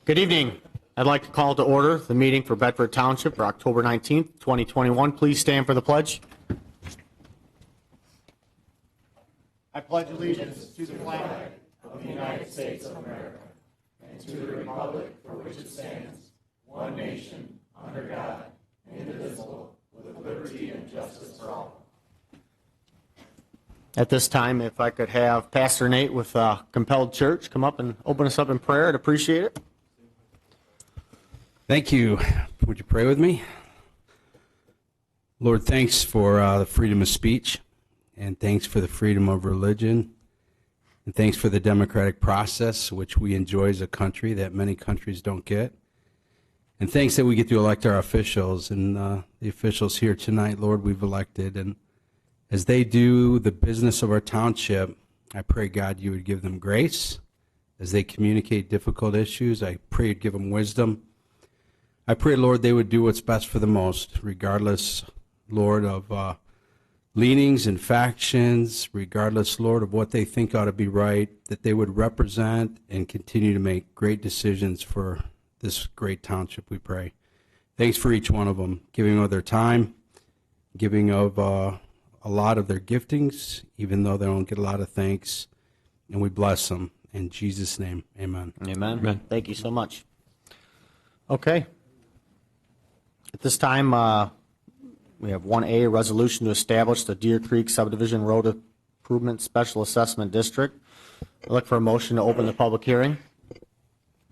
Good evening. I'd like to call to order the meeting for Bedford Township for October 19th, 2021. Please stand for the pledge. I pledge allegiance to the flag of the United States of America and to the republic for which it stands, one nation, under God, indivisible, with liberty and justice for all. At this time, if I could have Pastor Nate with Compelled Church come up and open us up in prayer, I'd appreciate it. Thank you. Would you pray with me? Lord, thanks for the freedom of speech, and thanks for the freedom of religion, and thanks for the democratic process, which we enjoy as a country that many countries don't get. And thanks that we get to elect our officials, and the officials here tonight, Lord, we've elected. And as they do the business of our township, I pray, God, you would give them grace. As they communicate difficult issues, I pray you'd give them wisdom. I pray, Lord, they would do what's best for the most, regardless, Lord, of leanings and factions, regardless, Lord, of what they think ought to be right, that they would represent and continue to make great decisions for this great township, we pray. Thanks for each one of them, giving of their time, giving of a lot of their giftings, even though they don't get a lot of thanks, and we bless them. In Jesus' name, amen. Amen. Amen. Thank you so much. Okay. At this time, we have 1A, a resolution to establish the Deer Creek Subdivision Road Improvement Special Assessment District. I'd look for a motion to open the public hearing.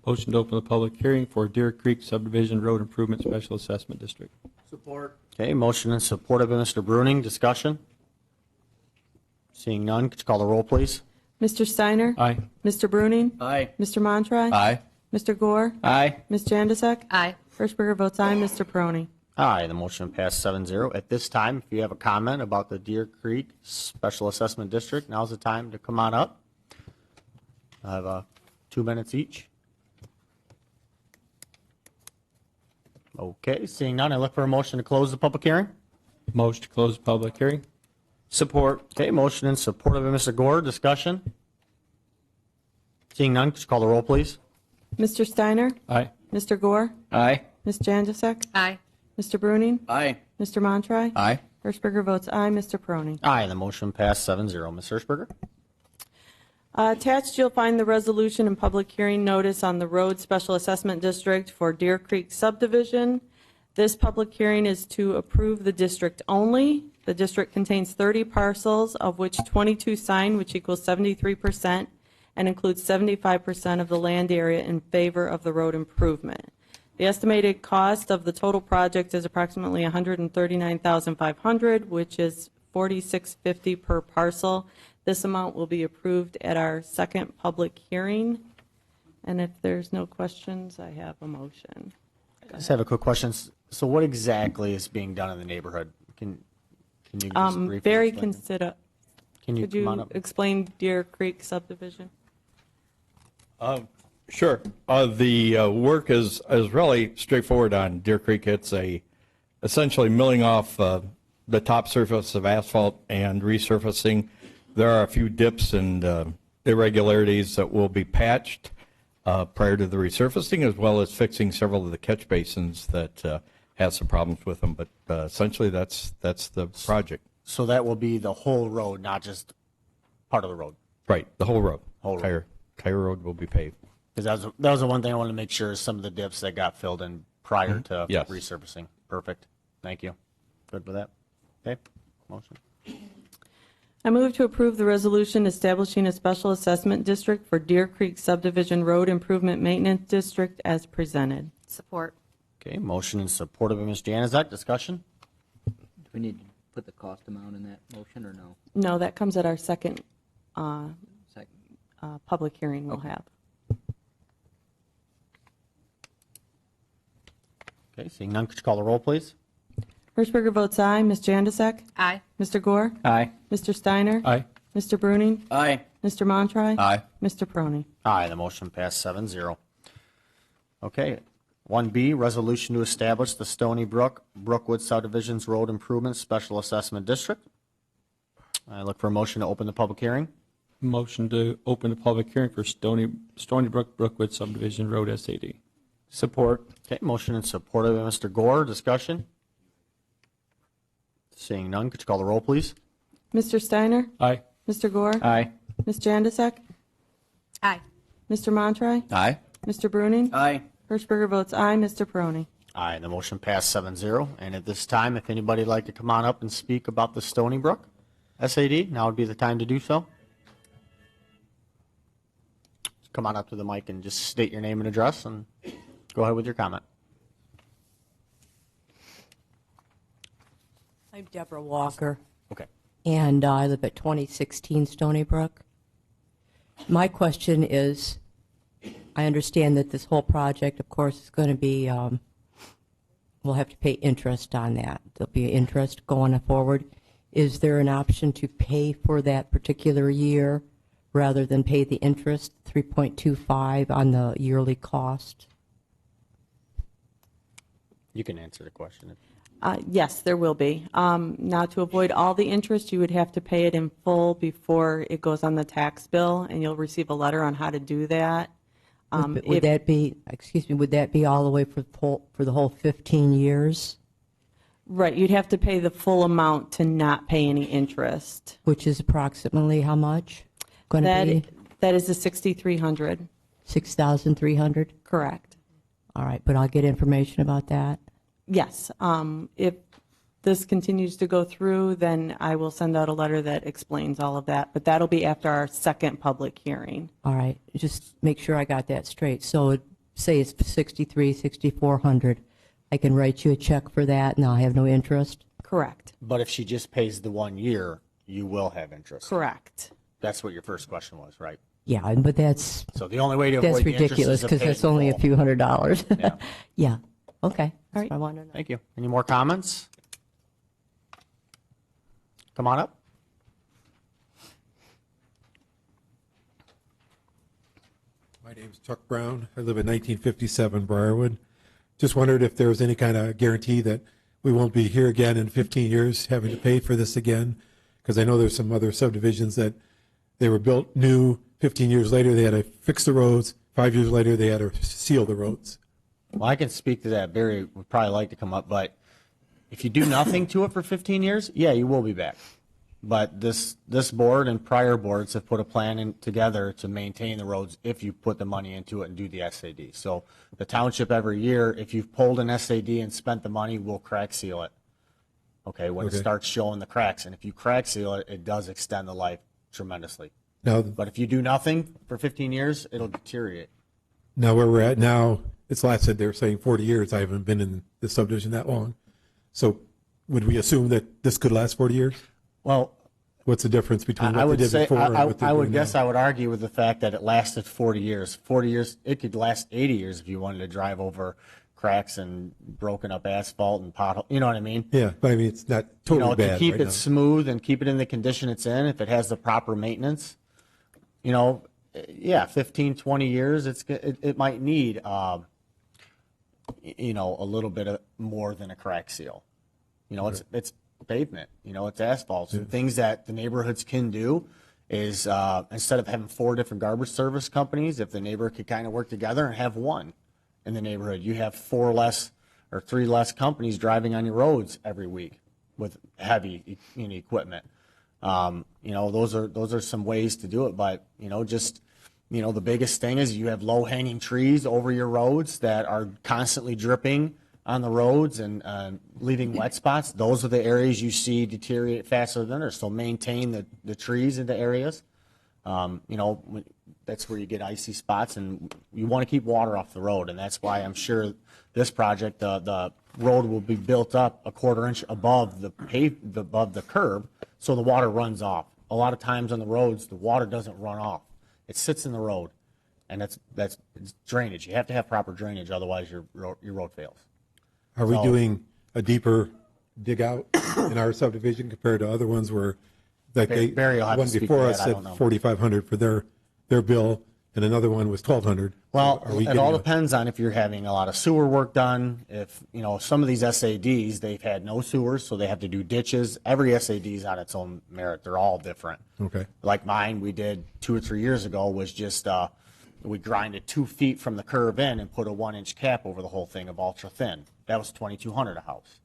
Motion to open the public hearing for Deer Creek Subdivision Road Improvement Special Assessment District. Support. Okay, motion and supported by Mr. Bruning. Discussion? Seeing none, could you call the roll, please? Mr. Steiner? Aye. Mr. Bruning? Aye. Mr. Montry? Aye. Mr. Gore? Aye. Ms. Jandisek? Aye. Hirschberger votes aye. Mr. Peroni? Aye, the motion passed 7-0. At this time, if you have a comment about the Deer Creek Special Assessment District, now's the time to come on up. I have 2 minutes each. Okay, seeing none, I look for a motion to close the public hearing. Motion to close the public hearing. Support. Okay, motion and support of Mr. Gore. Discussion? Seeing none, could you call the roll, please? Mr. Steiner? Aye. Mr. Gore? Aye. Ms. Jandisek? Aye. Mr. Bruning? Aye. Mr. Montry? Aye. Hirschberger votes aye. Mr. Peroni? Aye, the motion passed 7-0. Ms. Hirschberger? Attached, you'll find the resolution and public hearing notice on the Road Special Assessment District for Deer Creek Subdivision. This public hearing is to approve the district only. The district contains 30 parcels, of which 22 signed, which equals 73%, and includes 75% of the land area in favor of the road improvement. The estimated cost of the total project is approximately $139,500, which is $46.50 per parcel. This amount will be approved at our second public hearing. And if there's no questions, I have a motion. I just have a quick question. So what exactly is being done in the neighborhood? Can you just briefly Very explain? Could Come on you up? explain Deer Creek subdivision? Sure. The work is really straightforward on Deer Creek. It's essentially milling off the top surface of asphalt and resurfacing. There are a few dips and irregularities that will be patched prior to the resurfacing, as well as fixing several of the catch basins that have some problems with them. But essentially, that's the project. So that will be the whole road, not just part of the road? Right, the whole road. Whole road. Entire road will be paved. Because that was the one thing I wanted to make sure is some of the dips that got filled in prior to Yes. resurfacing. Perfect. Thank you. Good with that? Okay, motion. I move to approve the resolution establishing a special assessment district for Deer Creek Subdivision Road Improvement Maintenance District as presented. Support. Okay, motion and support of Ms. Januzak. Discussion? Do we need to put the cost amount in that motion or no? No, that comes at our second Second. public hearing we'll have. Okay, seeing none, could you call the roll, please? Hirschberger votes aye. Ms. Janusik? Aye. Mr. Gore? Aye. Mr. Steiner? Aye. Mr. Bruning? Aye. Mr. Montroy? Aye. Mr. Peroni? Aye, the motion passed 7-0. Okay, 1B, resolution to establish the Stony Brook, Brookwood Subdivisions Road Improvement Special Assessment District. I look for a motion to open the public hearing. Motion to open the public hearing for Stony Brook Brookwood Subdivision Road SAD. Support. Okay, motion and support of Mr. Gore. Discussion? Seeing none, could you call the roll, please? Mr. Steiner? Aye. Mr. Gore? Aye. Ms. Janusik? Aye. Mr. Montroy? Aye. Mr. Bruning? Aye. Hirschberger votes aye. Mr. Peroni? Aye, the motion passed 7-0. And at this time, if anybody would like to come on up and speak about the Stony Brook SAD, now would be the time to do so. Come on up to the mic and just state your name and address and go ahead with your comment. I'm Deborah Walker, Okay. and I live at 2016 Stony Brook. My question is, I understand that this whole project, of course, is going to be, we'll have to pay interest on that. There'll be interest going forward. Is there an option to pay for that particular year rather than pay the interest, 3.25 on the yearly cost? You can answer the question. Yes, there will be. Now, to avoid all the interest, you would have to pay it in full before it goes on the tax bill, and you'll receive a letter on how to do that. Would that be, excuse me, would that be all the way for the whole 15 years? Right, you'd have to pay the full amount to not pay any interest. Which is approximately how much? Going to be That is the 6,300, 6,300? correct. All right, but I'll get information about that. Yes, if this continues to go through, then I will send out a letter that explains all of that, but that'll be after our second public hearing. All right, just make sure I got that straight. So say it's 6,400. I can write you a check for that and I'll have no interest? Correct, But if she just pays the 1 year, you will have interest. correct. That's what your first question was, right? Yeah, but that's So the only way to avoid the interest ridiculous is to because pay that's it in only a full. few $100. Yeah. Yeah, okay. All That's right. what I want to know. Thank you. Any more comments? Come on up. My name's Chuck Brown. I live at 1957 Briarwood. Just wondered if there was any kind of guarantee that we won't be here again in 15 years having to pay for this again, because I know there's some other subdivisions that they were built new. 15 years later, they had to fix the roads. 5 years later, they had to seal the roads. Well, I can speak to that. Barry would probably like to come up, but if you do nothing to it for 15 years, yeah, you will be back. But this board and prior boards have put a plan together to maintain the roads if you put the money into it and do the SAD. So the township every year, if you've pulled an SAD and spent the money, will crack seal it. Okay, when it Okay. starts showing the cracks. And if you crack seal it, it does extend the life tremendously. Now, But if you do nothing for 15 years, it'll deteriorate. now where we're at now, it's last said they were saying 40 years. I haven't been in the subdivision that long. So would we assume that this could last 40 years? Well, What's the difference between I what would they did say, before and what they're I would doing guess now? I would argue with the fact that it lasted 40 years. 40 years, it could last 80 years if you wanted to drive over cracks and broken up asphalt and pothole, you know what I mean? Yeah, but I mean, it's not You totally know, bad to keep right it now. smooth and keep it in the condition it's in, if it has the proper maintenance, you know, yeah, 15, 20 years, it might need, you know, a little bit of more than a crack seal. You know, it's pavement, you know, it's asphalt. So things that the neighborhoods can do is, instead of having 4 different garbage service companies, if the neighbor could kind of work together and have one in the neighborhood, you have 4 less or 3 less companies driving on your roads every week with heavy, you know, equipment. You know, those are some ways to do it, but, you know, just, you know, the biggest thing is you have low-hanging trees over your roads that are constantly dripping on the roads and leaving wet spots. Those are the areas you see deteriorate faster than others. So maintain the trees in the areas. You know, that's where you get icy spots, and you want to keep water off the road, and that's why I'm sure this project, the road will be built up a 1/4 inch above above the curb, so the water runs off. A lot of times on the roads, the water doesn't run off; it sits in the road, and it's drainage. You have to have proper drainage, otherwise your road fails. Are we doing a deeper dig out in our subdivision compared to other ones where, like, Barry will have to one speak before to us that, I said don't know. 4,500 for their bill, and another one was 1,200? Well, Are we it getting all a- depends on if you're having a lot of sewer work done. If, you know, some of these SADs, they've had no sewers, so they have to do ditches. Every SAD is on its own merit. They're all different. Okay. Like mine, we did 2 or 3 years ago, was just, we grinded 2 feet from the curb in and put a 1-inch cap over the whole thing of ultra thin. That was $2,200 a house.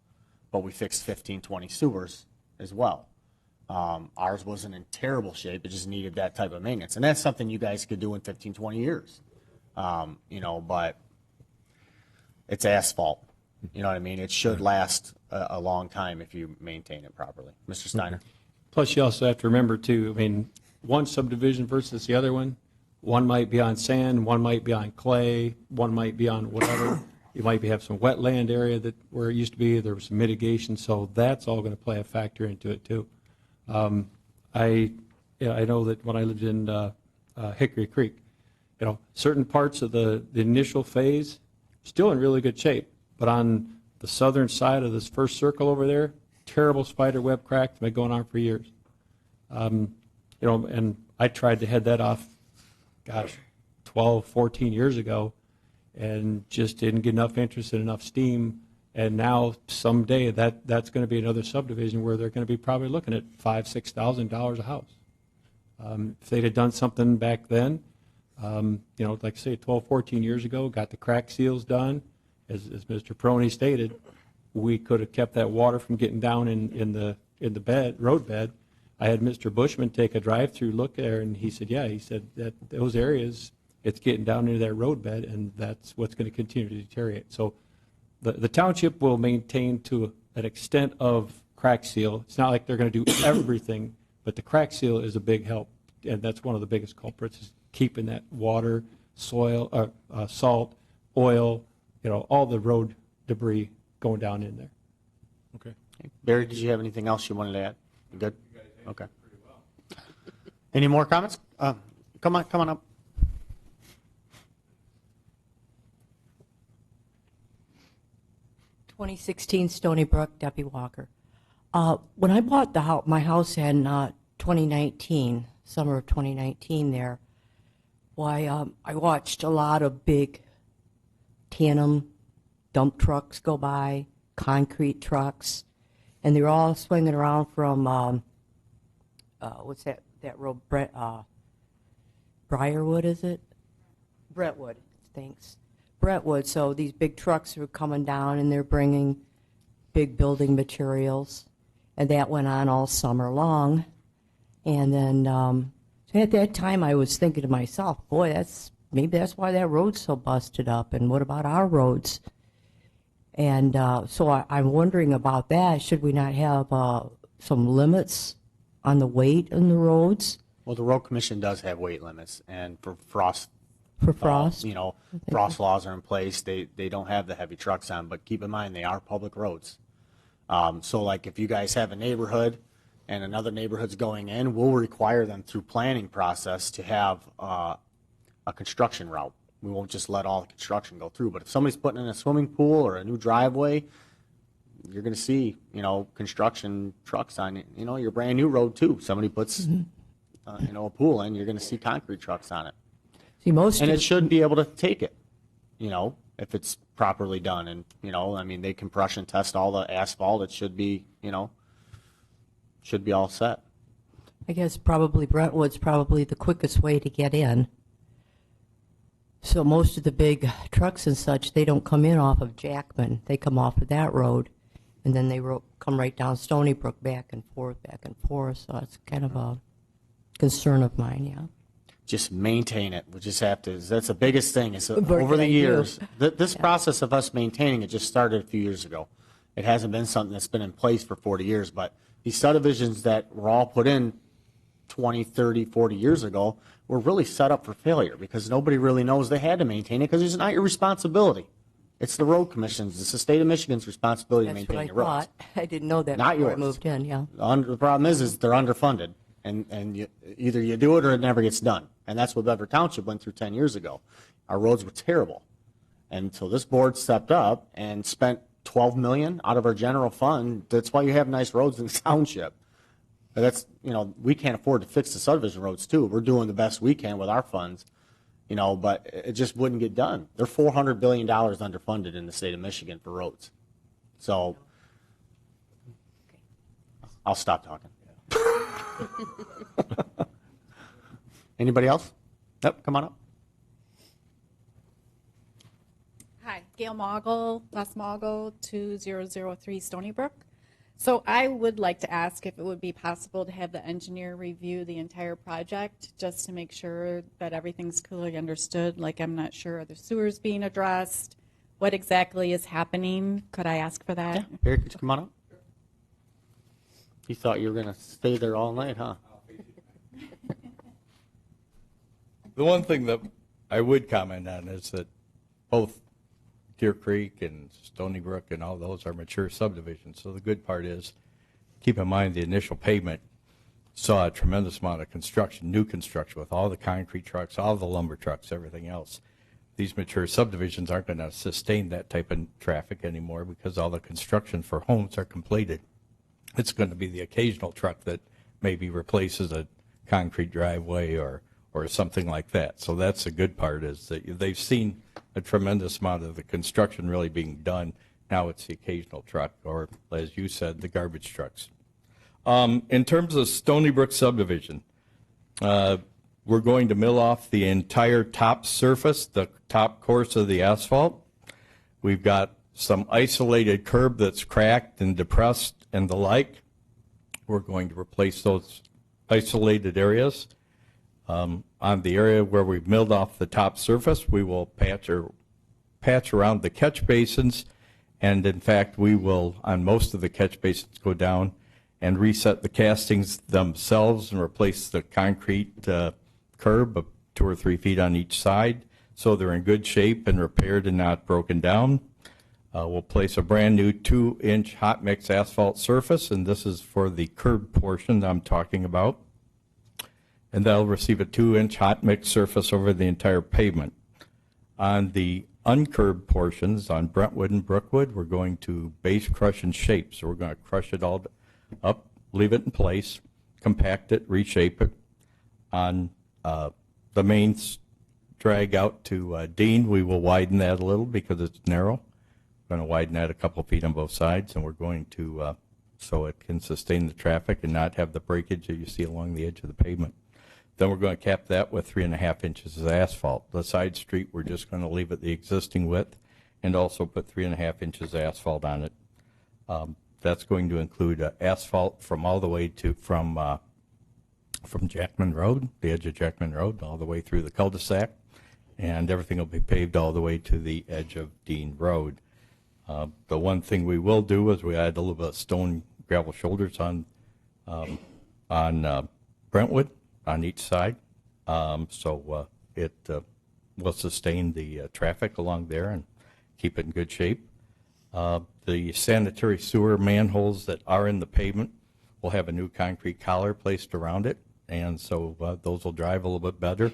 But we fixed 15, 20 sewers as well. Ours wasn't in terrible shape. It just needed that type of maintenance. And that's something you guys could do in 15, 20 years. You know, but it's asphalt. You know what I mean? It should last a long time if you maintain it properly. Mr. Steiner? Plus, you also have to remember, too, I mean, one subdivision versus the other one might be on sand, one might be on clay, one might be on whatever. You might have some wetland area that where it used to be, there was some mitigation, so that's all going to play a factor into it, too. I know that when I lived in Hickory Creek, you know, certain parts of the initial phase still in really good shape, but on the southern side of this first circle over there, terrible spider web crack been going on for years. You know, and I tried to head that off, gosh, 12, 14 years ago, and just didn't get enough interest and enough steam. And now someday that's going to be another subdivision where they're going to be probably looking at $5,000, $6,000 a house. If they'd have done something back then, you know, like say 12, 14 years ago, got the crack seals done, as Mr. Peroni stated, we could have kept that water from getting down in the road bed. I had Mr. Bushman take a drive-through look there, and he said, yeah, he said that those areas, it's getting down into that road bed, and that's what's going to continue to deteriorate. So the township will maintain to an extent of crack seal. It's not like they're going to do everything, but the crack seal is a big help, and that's one of the biggest culprits, is keeping that water, soil, salt, oil, you know, all the road debris going down in there. Okay. Barry, did you have anything else you wanted to add? You good? Okay. Any more comments? Come on up. (2016) Stony Brook, Debbie Walker. When I bought my house in 2019, summer of 2019 there, why, I watched a lot of big tandem dump trucks go by, concrete trucks, and they were all swinging around from, what's that road, Briarwood, is it? Brentwood, thanks. Brentwood, so these big trucks were coming down and they're bringing big building materials, and that went on all summer long. And then so at that time I was thinking to myself, boy, maybe that's why that road's so busted up, and what about our roads? And so I'm wondering about that. Should we not have some limits on the weight in the roads? Well, the road commission does have weight limits, and for frost, For frost? you know, frost laws are in place. They don't have the heavy trucks on, but keep in mind they are public roads. So like if you guys have a neighborhood and another neighborhood's going in, we'll require them through planning process to have a construction route. We won't just let all the construction go through. But if somebody's putting in a swimming pool or a new driveway, you're going to see, you know, construction trucks on it. You know, your brand new road too. Somebody puts, you know, a pool in, you're going to see concrete trucks on it. See, most And of, it should be able to take it, if it's properly done. And, they compression test all the asphalt. It should be, should be all set. I guess probably Brentwood's probably the quickest way to get in. So most of the big trucks and such, they don't come in off of Jackman. They come off of that road, and then they come right down Stony Brook back and forth. So it's kind of a concern of mine, yeah. Just maintain it. We just have to, that's the biggest thing, is What over can the I do? years, this process of us maintaining it just started a few years ago. It hasn't been something that's been in place for 40 years, but these subdivisions that were all put in 20, 30, 40 years ago were really set up for failure because nobody really knows they had to maintain it because it's not your responsibility. It's the road commission's, it's the state of Michigan's responsibility to That's what maintain I your roads. thought. I didn't know that Not before I yours. moved in, yeah. The problem is they're underfunded, and either you do it or it never gets done. And that's what Bedford Township went through 10 years ago. Our roads were terrible. And so this board stepped up and spent $12 million out of our general fund. That's why you have nice roads in the township. But that's, we can't afford to fix the subdivision roads too. We're doing the best we can with our funds, but it just wouldn't get done. They're $400 billion underfunded in the state of Michigan for roads. So I'll stop talking. Anybody else? Yep, come on up. Hi, Gail Mogul, West Mogul, 2003 Stony Brook. So I would like to ask if it would be possible to have the engineer review the entire project just to make sure that everything's clearly understood. Like, I'm not sure, are the sewers being addressed? What exactly is happening? Could I ask for that? Yeah, Barry, could you come on up? You thought you were going to stay there all night, huh? The one thing that I would comment on is that both Deer Creek and Stony Brook and all those are mature subdivisions. So the good part is, keep in mind the initial pavement saw a tremendous amount of construction, new construction with all the concrete trucks, all the lumber trucks, everything else. These mature subdivisions aren't going to sustain that type of traffic anymore because all the construction for homes are completed. It's going to be the occasional truck that maybe replaces a concrete driveway or something like that. So that's the good part, is that they've seen a tremendous amount of the construction really being done. Now it's the occasional truck, or as you said, the garbage trucks. In terms of Stony Brook subdivision, we're going to mill off the entire top surface, the top course of the asphalt. We've got some isolated curb that's cracked and depressed and the like. We're going to replace those isolated areas. On the area where we've milled off the top surface, we will patch around the catch basins, and in fact, we will, on most of the catch basins, go down and reset the castings themselves and replace the concrete curb of 2 or 3 feet on each side, so they're in good shape and repaired and not broken down. We'll place a brand new 2-inch hot mix asphalt surface, and this is for the curb portion that I'm talking about. And that'll receive a 2-inch hot mix surface over the entire pavement. On the uncurbed portions, on Brentwood and Brookwood, we're going to base crush and shape. So we're going to crush it all up, leave it in place, compact it, reshape it. On the main drag out to Dean, we will widen that a little because it's narrow. We're going to widen that a couple feet on both sides, and we're going to, so it can sustain the traffic and not have the breakage that you see along the edge of the pavement. Then we're going to cap that with 3.5 inches of asphalt. The side street, we're just going to leave it the existing width and also put 3.5 inches of asphalt on it. That's going to include asphalt from all the way to, from Jackman Road, the edge of Jackman Road, all the way through the cul-de-sac, and everything will be paved all the way to the edge of Dean Road. The one thing we will do is we add a little bit of stone gravel shoulders on Brentwood, on each side, so it will sustain the traffic along there and keep it in good shape. The sanitary sewer manholes that are in the pavement will have a new concrete collar placed around it, and so those will drive a little bit better,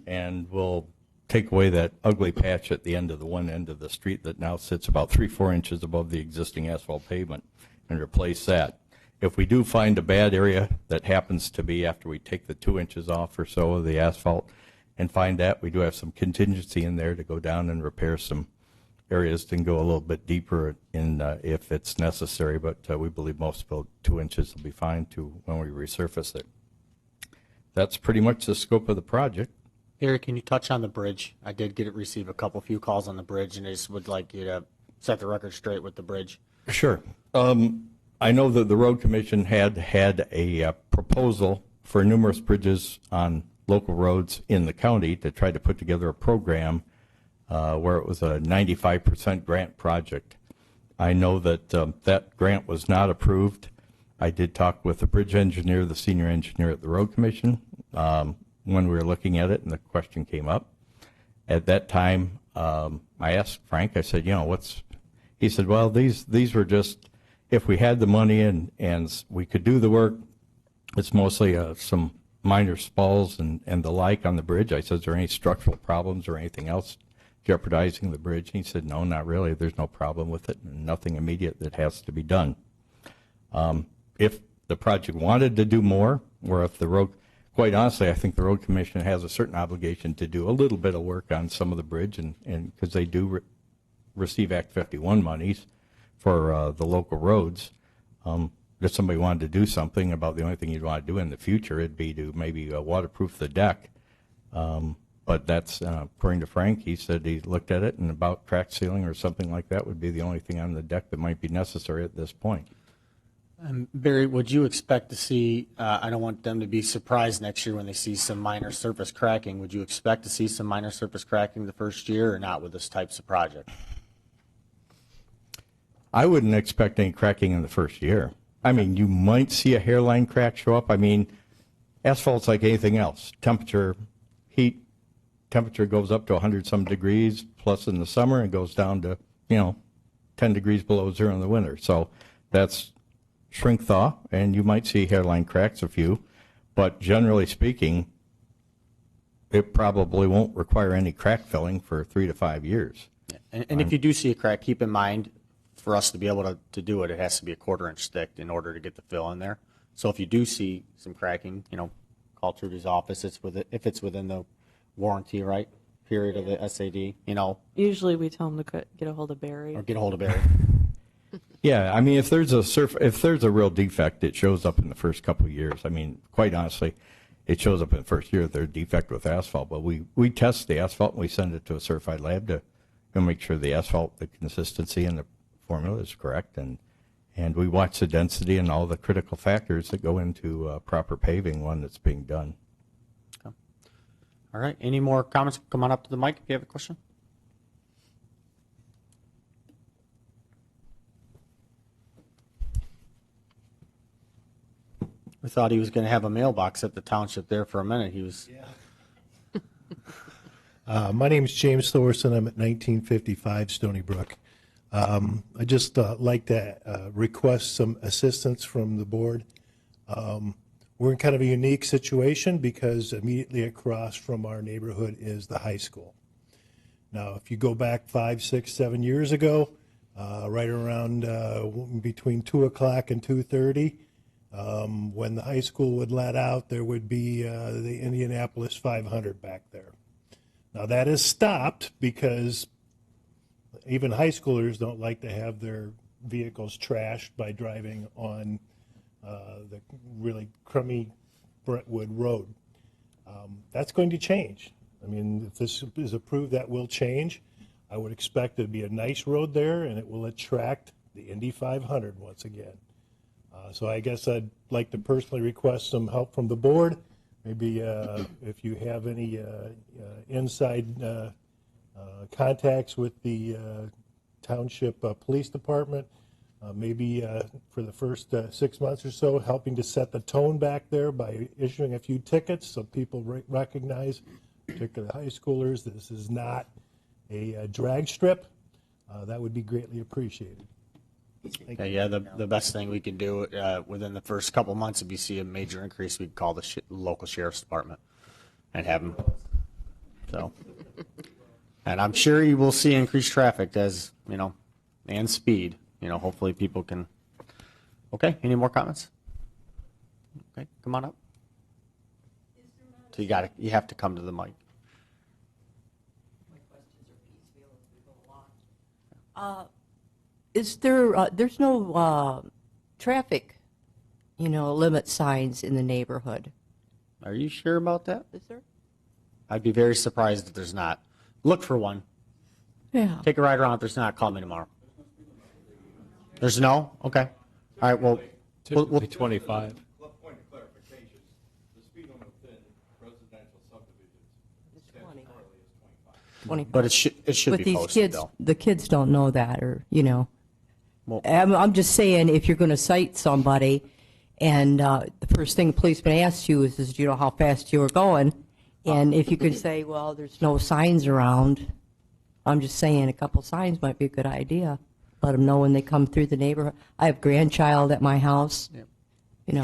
and will take away that ugly patch at the end of the one end of the street that now sits about 3-4 inches above the existing asphalt pavement, and replace that. If we do find a bad area that happens to be after we take the 2 inches off or so of the asphalt and find that. We do have some contingency in there to go down and repair some areas and go a little bit deeper in if it's necessary, but we believe most about 2 inches will be fine when we resurface it. That's pretty much the scope of the project. Gary, can you touch on the bridge? I did receive a few calls on the bridge, and I just would like you to set the record straight with the bridge. Sure. I know that the Road Commission had a proposal for numerous bridges on local roads in the county to try to put together a program where it was a 95% grant project. I know that that grant was not approved. I did talk with the bridge engineer, the senior engineer at the Road Commission, when we were looking at it, and the question came up. At that time, I asked Frank, I said, he said, well, these were just, if we had the money and we could do the work, it's mostly some minor spalls and the like on the bridge. I said, is there any structural problems or anything else jeopardizing the bridge? And he said, no, not really. There's no problem with it, and nothing immediate that has to be done. If the project wanted to do more, or if the road, quite honestly, I think the Road Commission has a certain obligation to do a little bit of work on some of the bridge, and because they do receive Act 51 monies for the local roads. If somebody wanted to do something about the only thing you'd want to do in the future, it'd be to maybe waterproof the deck. But that's, according to Frank, he said he looked at it, and about crack sealing or something like that would be the only thing on the deck that might be necessary at this point. Barry, would you expect to see, I don't want them to be surprised next year when they see some minor surface cracking. Would you expect to see some minor surface cracking the first year, or not with this types of project? I wouldn't expect any cracking in the first year. I mean, you might see a hairline crack show up. I mean, asphalt's like anything else. Temperature, heat, temperature goes up to 100-some degrees plus in the summer, and goes down to, 10 degrees below zero in the winter. So that's shrink thaw, and you might see hairline cracks, a few. But generally speaking, it probably won't require any crack filling for 3 to 5 years. And if you do see a crack, keep in mind, for us to be able to do it, it has to be a 1/4 inch thick in order to get the fill in there. So if you do see some cracking, call Trudy's office. If it's within the warranty, right, period of the SAD, Usually we tell them to get a hold of Barry. or get a hold of Barry. Yeah, I mean, if there's a real defect, it shows up in the first couple of years. I mean, quite honestly, it shows up in the first year if there's a defect with asphalt. But we test the asphalt, and we send it to a certified lab to make sure the asphalt, the consistency and the formula is correct, and we watch the density and all the critical factors that go into proper paving when it's being done. Okay. All right. Any more comments? Come on up to the mic if you have a question. We thought he was going to have a mailbox at the township there for a minute. He was. Yeah. My name is James Thorson. I'm at 1955 Stony Brook. I just like to request some assistance from the board. We're in kind of a unique situation because immediately across from our neighborhood is the high school. Now, if you go back 5, 6, 7 years ago, right around between 2 o'clock and 2:30, when the high school would let out, there would be the Indianapolis 500 back there. Now, that has stopped because even high schoolers don't like to have their vehicles trashed by driving on the really crummy Brentwood Road. That's going to change. I mean, if this is approved, that will change. I would expect it to be a nice road there, and it will attract the Indy 500 once again. So I guess I'd like to personally request some help from the board. Maybe if you have any inside contacts with the township police department, maybe for the first 6 months or so, helping to set the tone back there by issuing a few tickets so people recognize, particularly high schoolers, this is not a drag strip. That would be greatly appreciated. Yeah, the best thing we can do within the first couple months, if you see a major increase, we can call the local sheriff's department and have them. So, and I'm sure you will see increased traffic as, and speed. Hopefully people can. Okay, any more comments? Okay, come on up. So you have to come to the mic. Is there, there's no traffic, limit signs in the neighborhood? Are you sure about that? Is there? I'd be very surprised if there's not. Look for one. Yeah. Take a ride around. If there's not, call me tomorrow. There's no? Okay. All right, well, Typically 25. Point of clarification, the speed limit within residential subdivisions statutorily is 25. but it should With be these posted, kids, though. the kids don't know that, or, Well- I'm just saying, if you're going to cite somebody, and the first thing a policeman asks you is, do you know how fast you were going? And if you could say, well, there's no signs around, I'm just saying a couple signs might be a good idea. Let them know when they come through the neighborhood. I have grandchild at my house. Yep.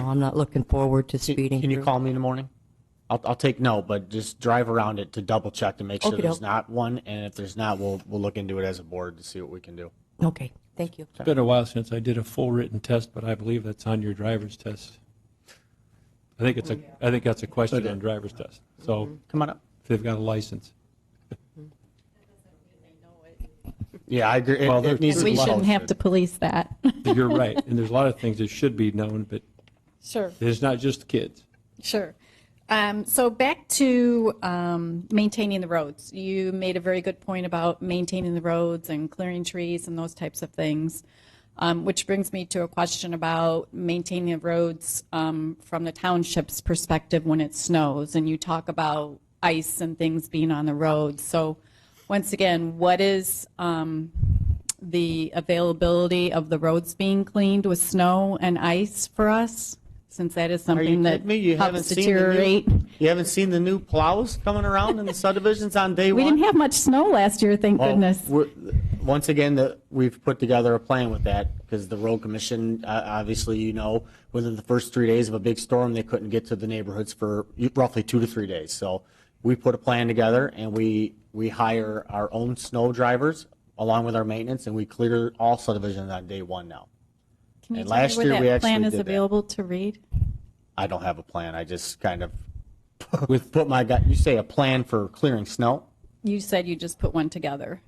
I'm not looking forward to speeding Can you through. call me in the morning? I'll take note, but just drive around it to double check to make sure Okey-doke. there's not one, and if there's not, we'll look into it as a board to see what we can do. Okay, thank you. It's been a while since I did a full written test, but I believe that's on your driver's test. I think that's a question on driver's test. So Come on up. if they've got a license. Yeah, I agree. Well, It needs to We be shouldn't have to posted. police that. You're right, and there's a lot of things that should be known, but Sure. it's not just kids. Sure. So back to maintaining the roads. You made a very good point about maintaining the roads and clearing trees and those types of things, which brings me to a question about maintaining the roads from the township's perspective when it snows. And you talk about ice and things being on the roads. So once again, what is the availability of the roads being cleaned with snow and ice for us? Since that is Are you something that kidding me? You haven't helps seen the deteriorate. you haven't seen the new plows coming around in the subdivisions on day We one? didn't have much snow last year, thank Well, goodness. once again, we've put together a plan with that because the road commission, obviously, within the first 3 days of a big storm, they couldn't get to the neighborhoods for roughly 2 to 3 days. So we put a plan together and we hire our own snow drivers along with our maintenance, and we clear all subdivisions on day one now. Can you and tell me last where year we that actually plan is did that. available to read? I don't have a plan. I just kind of put my guy. You say a plan for clearing snow? You said you just put one together,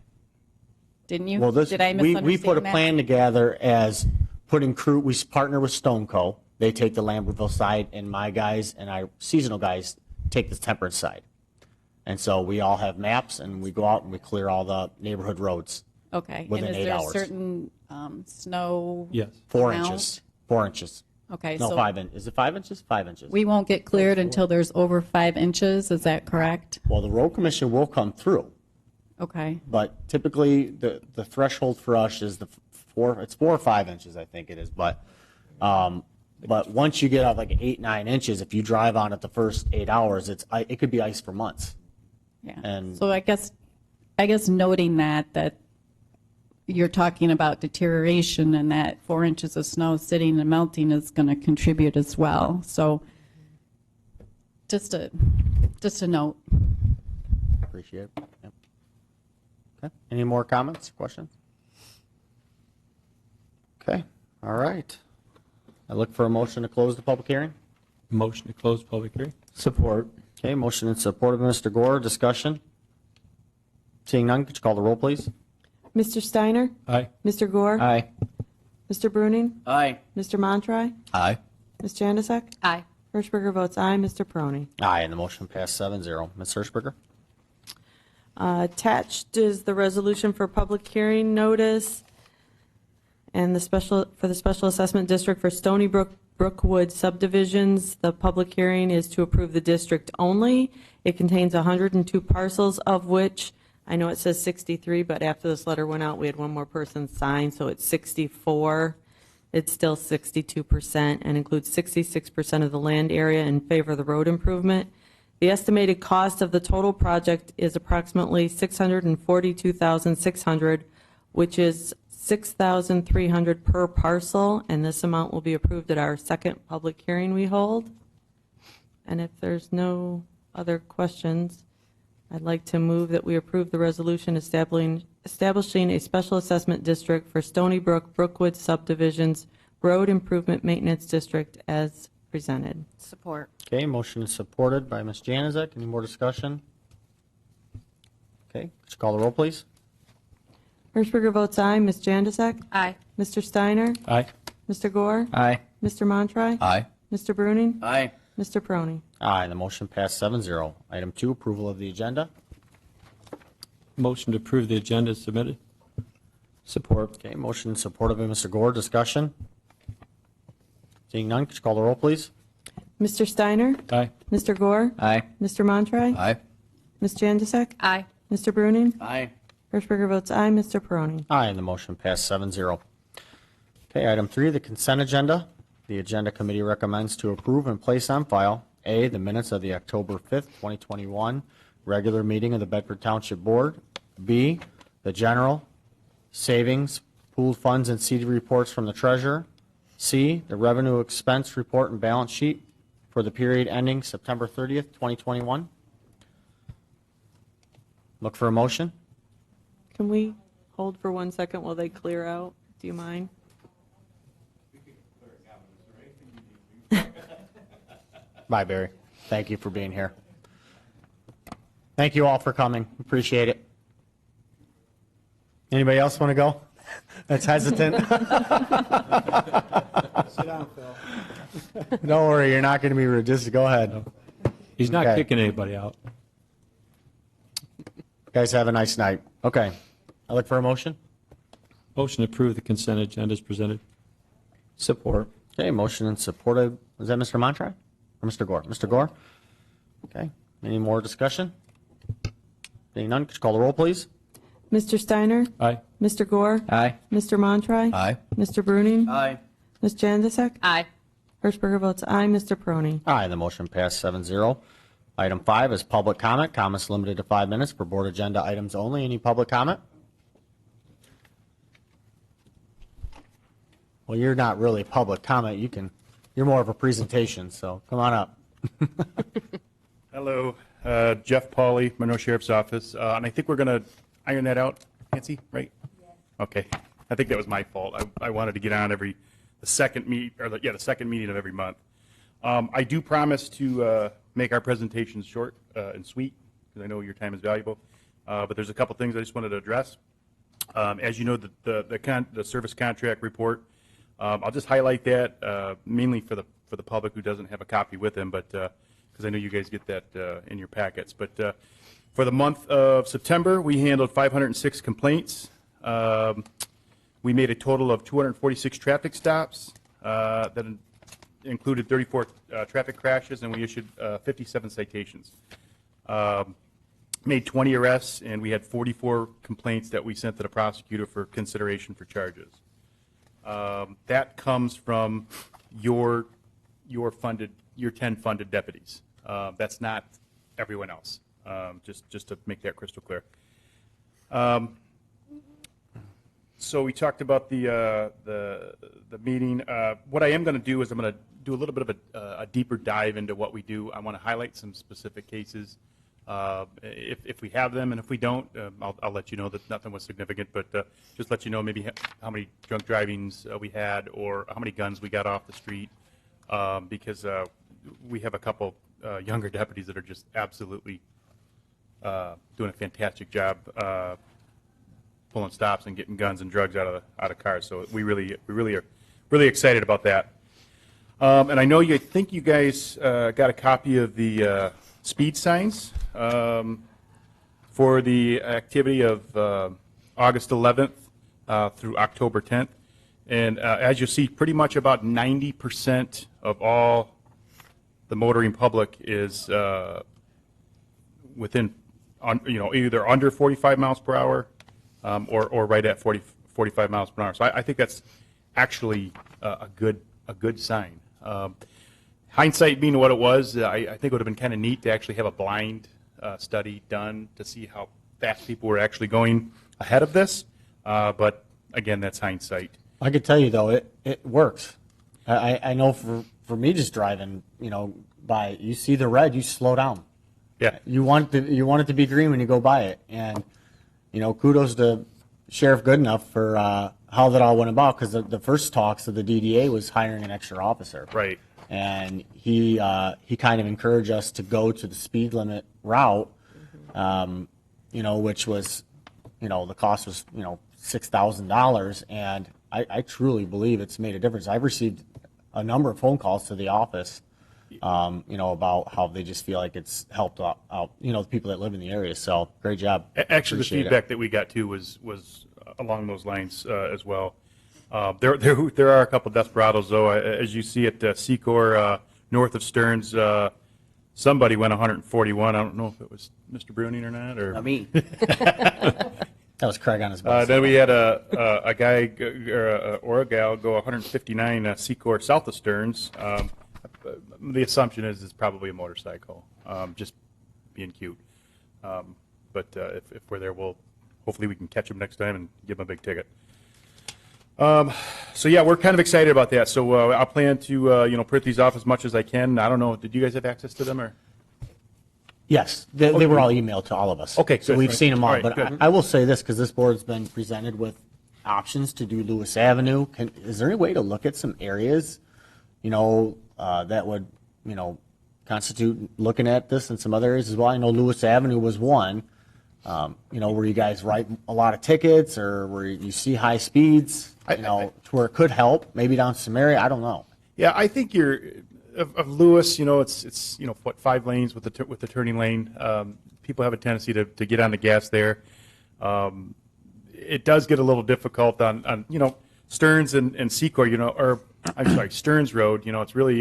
didn't you? Well, Did I misunderstand we put a that? plan together as putting crew. We partner with Stoneco. They take the Lambertville side, and my guys and our seasonal guys take the Temperance side. And so we all have maps, and we go out and we clear all the neighborhood roads. Okay. within and is 8 there hours. a certain snow? Yes. 4 amount? inches. 4 inches. Okay, No, so 5 inches. Is it 5 inches? 5 inches. we won't get cleared until there's over 5 inches. Is that correct? Well, the road commission will come through, Okay. but typically the threshold for us is it's 4 or 5 inches, I think it is. But once you get up like 8, 9 inches, if you drive on it the first 8 hours, it could be ice for months. Yeah. And- So I guess noting that you're talking about deterioration and that 4 inches of snow sitting and melting is going to contribute as well. So just a note. Appreciate it. Yep. Okay. Any more comments, questions? Okay. All right. I look for a motion to close the public hearing. Motion to close public hearing? Support. Okay, motion in support of Mr. Gore. Discussion? Seeing none, could you call the roll, please? Mr. Steiner? Aye. Mr. Gore? Aye. Mr. Bruning? Aye. Mr. Montroy? Aye. Ms. Janusik? Aye. Hirschberger votes aye. Mr. Peroni? Aye, and the motion passed 7-0. Ms. Hirschberger? Attached is the resolution for public hearing notice and for the special assessment district for Stony Brook, Brookwood subdivisions. The public hearing is to approve the district only. It contains 102 parcels, of which, I know it says 63, but after this letter went out, we had one more person sign, so it's 64. It's still 62% and includes 66% of the land area in favor of the road improvement. The estimated cost of the total project is approximately $642,600, which is $6,300 per parcel, and this amount will be approved at our second public hearing we hold. And if there's no other questions, I'd like to move that we approve the resolution establishing a special assessment district for Stony Brook, Brookwood subdivisions, road improvement maintenance district as presented. Support. Okay, motion is supported by Ms. Januzak. Any more discussion? Okay, could you call the roll, please? Hirschberger votes aye. Ms. Jantasek? Aye. Mr. Steiner? Aye. Mr. Gore? Aye. Mr. Montry? Aye. Mr. Bruning? Aye. Mr. Prony? Aye, the motion passed 7-0. Item 2, approval of the agenda. Motion to approve the agenda is submitted. Support. Okay, motion supported by Mr. Gore. Discussion? Seeing none, could you call the roll, please? Mr. Steiner? Aye. Mr. Gore? Aye. Mr. Montry? Aye. Ms. Jantasek? Aye. Mr. Bruning? Aye. Hirschberger votes aye. Mr. Prony? Aye, and the motion passed 7-0. Okay, item 3, the consent agenda. The agenda committee recommends to approve and place on file, A, the minutes of the October 5th, 2021 regular meeting of the Bedford Township Board, B, the general, savings, pooled funds and CD reports from the treasurer, C, the revenue expense report and balance sheet for the period ending September 30th, 2021. Look for a motion. Can we hold for 1 second while they clear out? Do you mind? Bye, Barry. Thank you for being here. Thank you all for coming. Appreciate it. Anybody else want to go? That's hesitant. Sit down, Phil. Don't worry, you're not going to be rude. Just go ahead. He's not Okay. kicking anybody out. Guys, have a nice night. Okay. I look for a motion. Motion to approve the consent agenda is presented. Support. Okay, motion and supported. Was that Mr. Montry or Mr. Gore? Mr. Gore? Okay. Any more discussion? Being none, could you call the roll, please? Mr. Steiner? Aye. Mr. Gore? Aye. Mr. Montry? Aye. Mr. Bruning? Aye. Ms. Jantasek? Aye. Hirschberger votes aye. Mr. Prony? Aye, the motion passed 7-0. Item 5 is public comment. Comments limited to 5 minutes for board agenda items only. Any public comment? Well, you're not really public comment. You're more of a presentation, so come on up. Hello, Jeff Pauley, Monroe Sheriff's Office, and I think we're going to iron that out, Nancy, right? Okay, I think that was my fault. I wanted to get on the second meeting of every month. I do promise to make our presentations short and sweet, because I know your time is valuable, but there's a couple things I just wanted to address. As you know, the service contract report, I'll just highlight that mainly for the public who doesn't have a copy with them, but because I know you guys get that in your packets. But for the month of September, we handled 506 complaints. We made a total of 246 traffic stops that included 34 traffic crashes, and we issued 57 citations. Made 20 arrests, and we had 44 complaints that we sent to the prosecutor for consideration for charges. That comes from your 10 funded deputies. That's not everyone else. Just to make that crystal clear. So we talked about the meeting. What I am going to do is I'm going to do a little bit of a deeper dive into what we do. I want to highlight some specific cases. If we have them, and if we don't, I'll let you know that nothing was significant, but just let you know maybe how many drunk drivings we had or how many guns we got off the street, because we have a couple younger deputies that are just absolutely doing a fantastic job pulling stops and getting guns and drugs out of cars. So we really are really excited about that. And I know I think you guys got a copy of the speed signs for the activity of August 11th through October 10th. And as you see, pretty much about 90% of all the motoring public is within, either under 45 miles per hour or right at 45 miles per hour. So I think that's actually a good sign. Hindsight being what it was, I think it would have been kind of neat to actually have a blind study done to see how fast people were actually going ahead of this. But again, that's hindsight. I could tell you, though, it works. I know for me just driving, by, you see the red, you slow down. Yeah. You want it to be green when you go by it. And, kudos to Sheriff Goodenough for how that all went about, because the first talks of the DDA was hiring an extra officer. Right. And he kind of encouraged us to go to the speed limit route, which was, the cost was, $6,000, and I truly believe it's made a difference. I've received a number of phone calls to the office, about how they just feel like it's helped out, the people that live in the area. So great job. Actually, the Appreciate feedback that we got too was along those lines as well. There are a couple desperados though, as you see at Secor north of Stearns. Somebody went 141. I don't know if it was Mr. Bruning or not, or I mean, That was Craig on his bus. then we had a guy or a gal go 159 Secor south of Stearns. The assumption is it's probably a motorcycle, just being cute. But if we're there, hopefully we can catch him next time and give him a big ticket. So yeah, we're kind of excited about that. So I'll plan to print these off as much as I can. I don't know, did you guys have access to them or? Yes, they were all emailed to all of us. Okay, so good. we've seen them all. All right, but good. I will say this, because this board's been presented with options to do Lewis Avenue. Is there any way to look at some areas, that would, constitute looking at this in some other areas as well? I know Lewis Avenue was one, where you guys write a lot of tickets or where you see high speeds, to where it could help, maybe down some area. I don't know. Yeah, I think of Lewis, it's 5 lanes with the turning lane. People have a tendency to get on the gas there. It does get a little difficult on Stearns and Secor, or I'm sorry, Stearns Road. It's really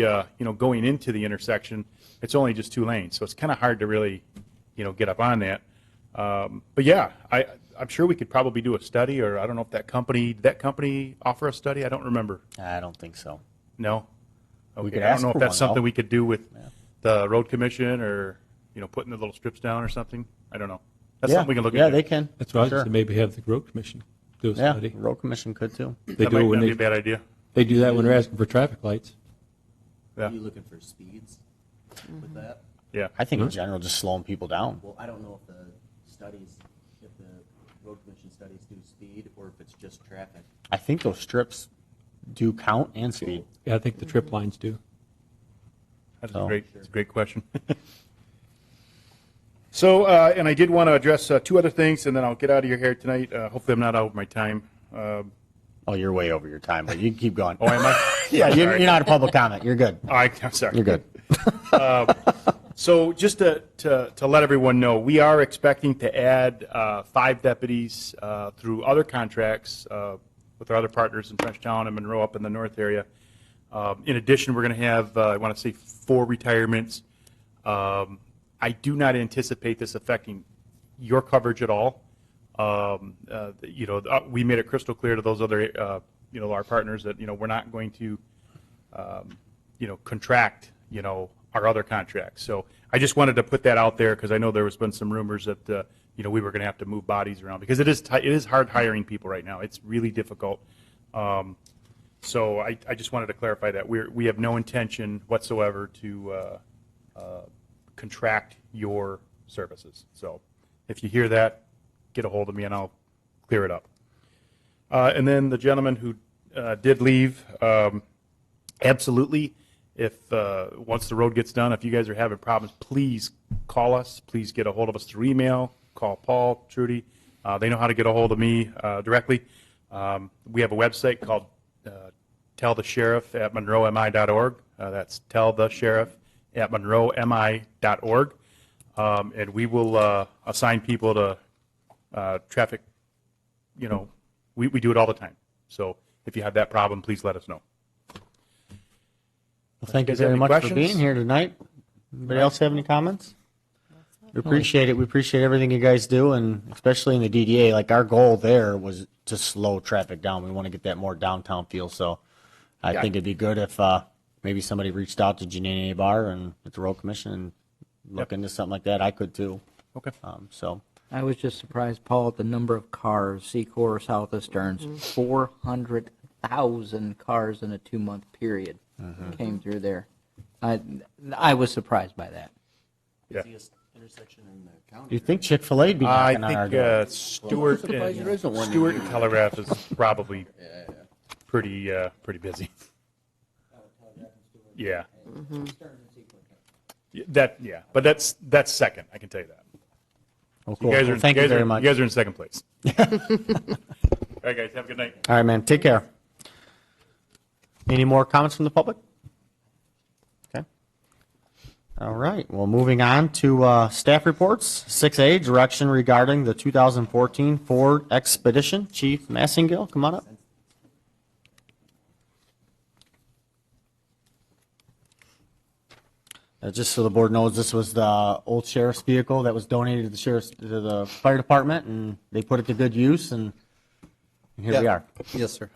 going into the intersection. It's only just 2 lanes, so it's kind of hard to really get up on that. But yeah, I'm sure we could probably do a study, or I don't know if that company offer a study. I don't remember. I don't think so. No. Okay. could I don't ask know for if that's one, something though. we could do with the road commission, or putting the little strips down or something. I don't know. That's something we can look at. Yeah, they can. That's what I was Sure. going to maybe have the road commission do a Yeah, study. road commission could too. They That do might it when not be a they, bad idea. they do that when they're asking for traffic lights. Yeah. Are you looking for speeds with that? Yeah. I think in general, just slowing people down. Well, I don't know if the road commission studies do speed or if it's just traffic. I think those strips do count and speed. Yeah, I think the trip lines do. That's So- a great question. So, and I did want to address 2 other things, and then I'll get out of your hair tonight. Hopefully I'm not out of my time. Oh, you're way over your time, but you can keep going. Oh, am I? Yeah, you're Sorry. not a public comment. You're good. I'm sorry. You're good. So just to let everyone know, we are expecting to add 5 deputies through other contracts with our other partners in Frenchtown and Monroe up in the north area. In addition, we're going to have, I want to say, 4 retirements. I do not anticipate this affecting your coverage at all. We made it crystal clear to those other, our partners that, we're not going to, contract, our other contracts. So I just wanted to put that out there because I know there has been some rumors that, we were going to have to move bodies around because it is hard hiring people right now. It's really difficult. So I just wanted to clarify that we have no intention whatsoever to contract your services. So if you hear that, get a hold of me and I'll clear it up. And then the gentleman who did leave, absolutely. If once the road gets done, if you guys are having problems, please call us. Please get a hold of us through email. Call Paul, Trudy. They know how to get a hold of me directly. We have a website called tellthesheriff@monroemi.org. That's tellthesheriff@monroemi.org. And we will assign people to traffic. We do it all the time. So if you have that problem, please let us know. Well, thank you guys have very any much questions? for being here tonight. Anybody else have any comments? We appreciate it. We appreciate everything you guys do, and especially in the DDA. Like, our goal there was to slow traffic down. We want to get that more downtown feel. So I think it'd be good if maybe somebody reached out to Janine Abar and at the road commission and look into something like that. I could too. Okay. So I was just surprised, Paul, at the number of cars, Secor south of Stearns, 400,000 cars in a 2-month period came through there. I was surprised by that. Yeah. Busiest intersection in the county. you think Chick-fil-A'd be I knocking on our door? think Stewart and Telegraph is probably pretty busy. Yeah. But that's second. I can tell you that. Oh, cool. You guys Well, are thank you very much. You guys are in second place. right, guys, have a good night. All right, man, take care. Any more comments from the public? Okay. All right, well, moving on to staff reports. 6A, direction regarding the 2014 Ford Expedition. Chief Massingill, come on up. Just so the board knows, this was the old sheriff's vehicle that was donated to the fire department, and they put it to good use, and here we are. Yes, sir.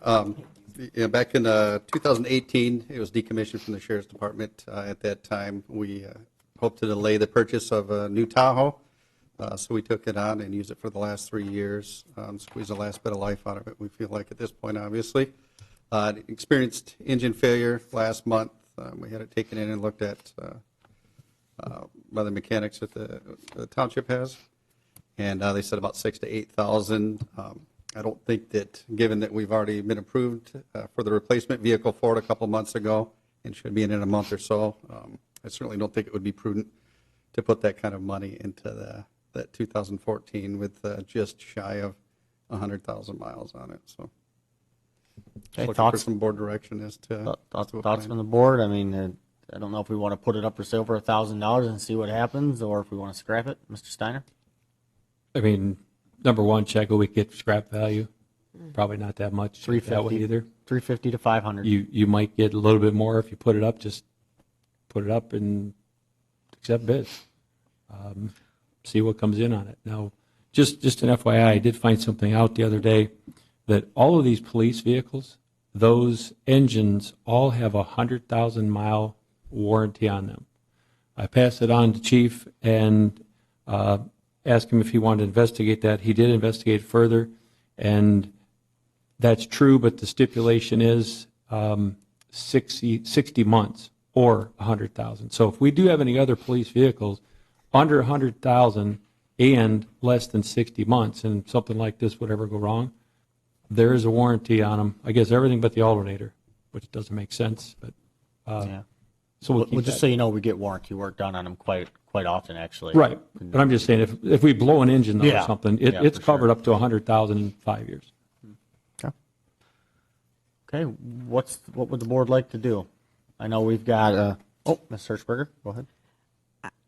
Back in 2018, it was decommissioned from the sheriff's department. At that time, we hoped to delay the purchase of a new Tahoe, so we took it on and used it for the last 3 years, squeezed the last bit of life out of it, we feel like at this point, obviously. It experienced engine failure last month. We had it taken in and looked at by the mechanics that the township has, and they said about 6,000 to 8,000. I don't think that, given that we've already been approved for the replacement vehicle for it a couple months ago and should be in a month or so, I certainly don't think it would be prudent to put that kind of money into that 2014 with just shy of 100,000 miles on it. So, Okay, looking thoughts? for some board direction as to Thoughts a from plan. the board? I mean, I don't know if we want to put it up for sale for $1,000 and see what happens, or if we want to scrap it. Mr. Steiner? I mean, number one, check what we get for scrap value. Probably not that much that way 350 either. 350 to 500. You might get a little bit more if you put it up. Just put it up and accept bids. See what comes in on it. Now, just an FYI, I did find something out the other day that all of these police vehicles, those engines all have a 100,000-mile warranty on them. I passed it on to Chief and asked him if he wanted to investigate that. He did investigate further, and that's true, but the stipulation is 60 months or 100,000. So if we do have any other police vehicles under 100,000 and less than 60 months, and something like this would ever go wrong, there is a warranty on them. I guess everything but the alternator, which doesn't make sense, but Yeah. so we'll keep Well, just that. so you know, we get warranty work done on them quite often, actually. Right, but I'm just saying, if we blow an engine though or Yeah. something, Yeah, it's for covered sure. up to 100,000 in 5 years. Okay, what would the board like to do? I know we've got, Ms. Hirschberger, go ahead.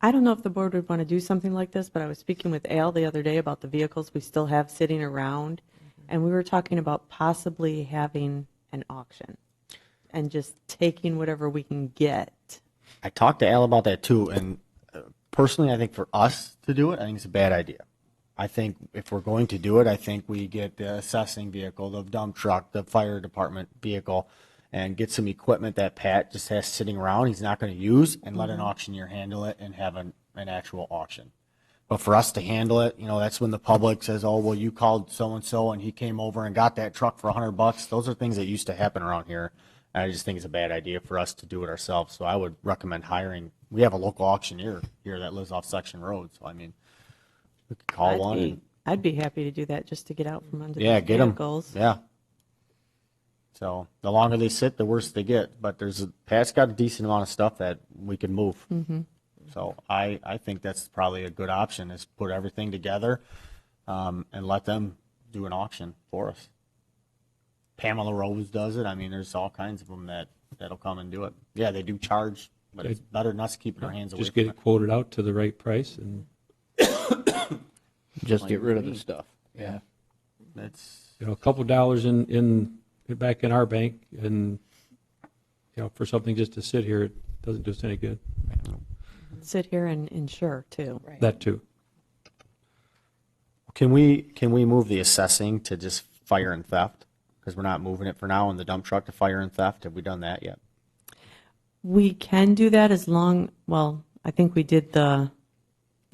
I don't know if the board would want to do something like this, but I was speaking with Al the other day about the vehicles we still have sitting around, and we were talking about possibly having an auction and just taking whatever we can get. I talked to Al about that too, and personally, I think for us to do it, I think it's a bad idea. I think if we're going to do it, I think we get the assessing vehicle, the dump truck, the fire department vehicle, and get some equipment that Pat just has sitting around, he's not going to use, and let an auctioneer handle it and have an actual auction. But for us to handle it, that's when the public says, oh, well, you called so-and-so and he came over and got that truck for $100. Those are things that used to happen around here. And I just think it's a bad idea for us to do it ourselves. So I would recommend hiring, we have a local auctioneer here that lives off Section Road. So, I mean, we could call one. And, I'd be happy to do that just to get out from under yeah, these get them. vehicles. Yeah. So the longer they sit, the worse they get. But Pat's got a decent amount of stuff that we can move. Mm-hmm. So I think that's probably a good option, is put everything together and let them do an auction for us. Pamela Rose does it. I mean, there's all kinds of them that'll come and do it. Yeah, they do charge, but it's better than us keeping our hands away Just from get it. it quoted out to the right price, and Just get rid of the stuff. Yeah. That's, a couple dollars in back in our bank, and for something just to sit here, it doesn't do us any good. Sit here and insure, too. That too. Can we move the assessing to just fire and theft? Because we're not moving it for now in the dump truck to fire and theft. Have we done that yet? We can do that I think we did the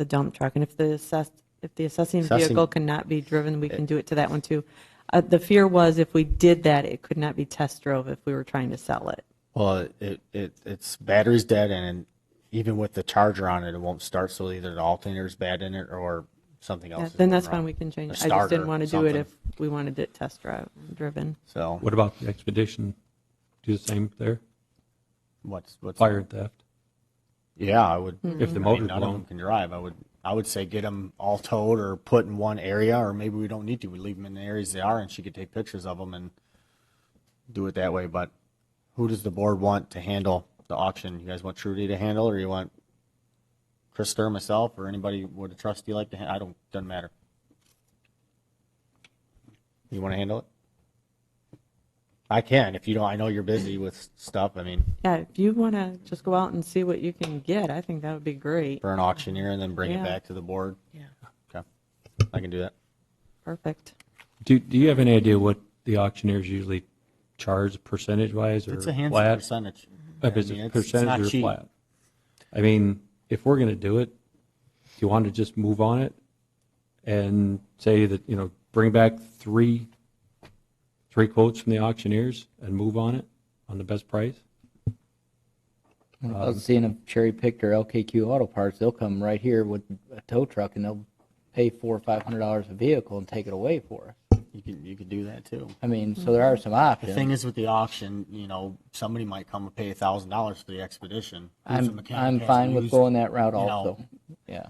dump truck, and if the assessing vehicle cannot be driven, we can do it to that one too. The fear was if we did that, it could not be test drove if we were trying to sell it. Well, its battery's dead, and even with the charger on it, it won't start. So either the alternator's bad in it or something else. Then that's fine, we can change it. I just didn't want to do it something. if we wanted it test driven. So What about the Expedition? Do the same there? what's Fire and theft. Yeah, I would. If the I mean, motor's none of blown. them can drive. I I would say get them all towed or put in one area, or maybe we don't need to. We leave them in the areas they are, and she could take pictures of them and do it that way. But who does the board want to handle the auction? You guys want Trudy to handle, or you want Krista or myself, or anybody would a trustee like to handle? I don't, doesn't matter. You want to handle it? I can, if you don't. I know you're busy with stuff. I mean, Yeah, if you want to just go out and see what you can get, I think that would be great. for an auctioneer and then bring Yeah. it back to the board. Yeah. Okay, I can do that. Perfect. Do you have any idea what the auctioneers usually charge percentage-wise or It's a handsome flat? percentage. Is I mean, it it's not percentage or cheap. flat? I mean, if we're going to do it, do you want to just move on it and say that, bring back three quotes from the auctioneers and move on it on the best price? I was seeing a cherry picked or LKQ Auto Parts. They'll come right here with a tow truck and they'll pay $400 or $500 a vehicle and take it away for us. You could do that too. I mean, so there are some options. The thing is with the auction, somebody might come and pay $1,000 for the expedition. Who's a mechanic I'm has fine to with use, going that route you know, also. Yeah.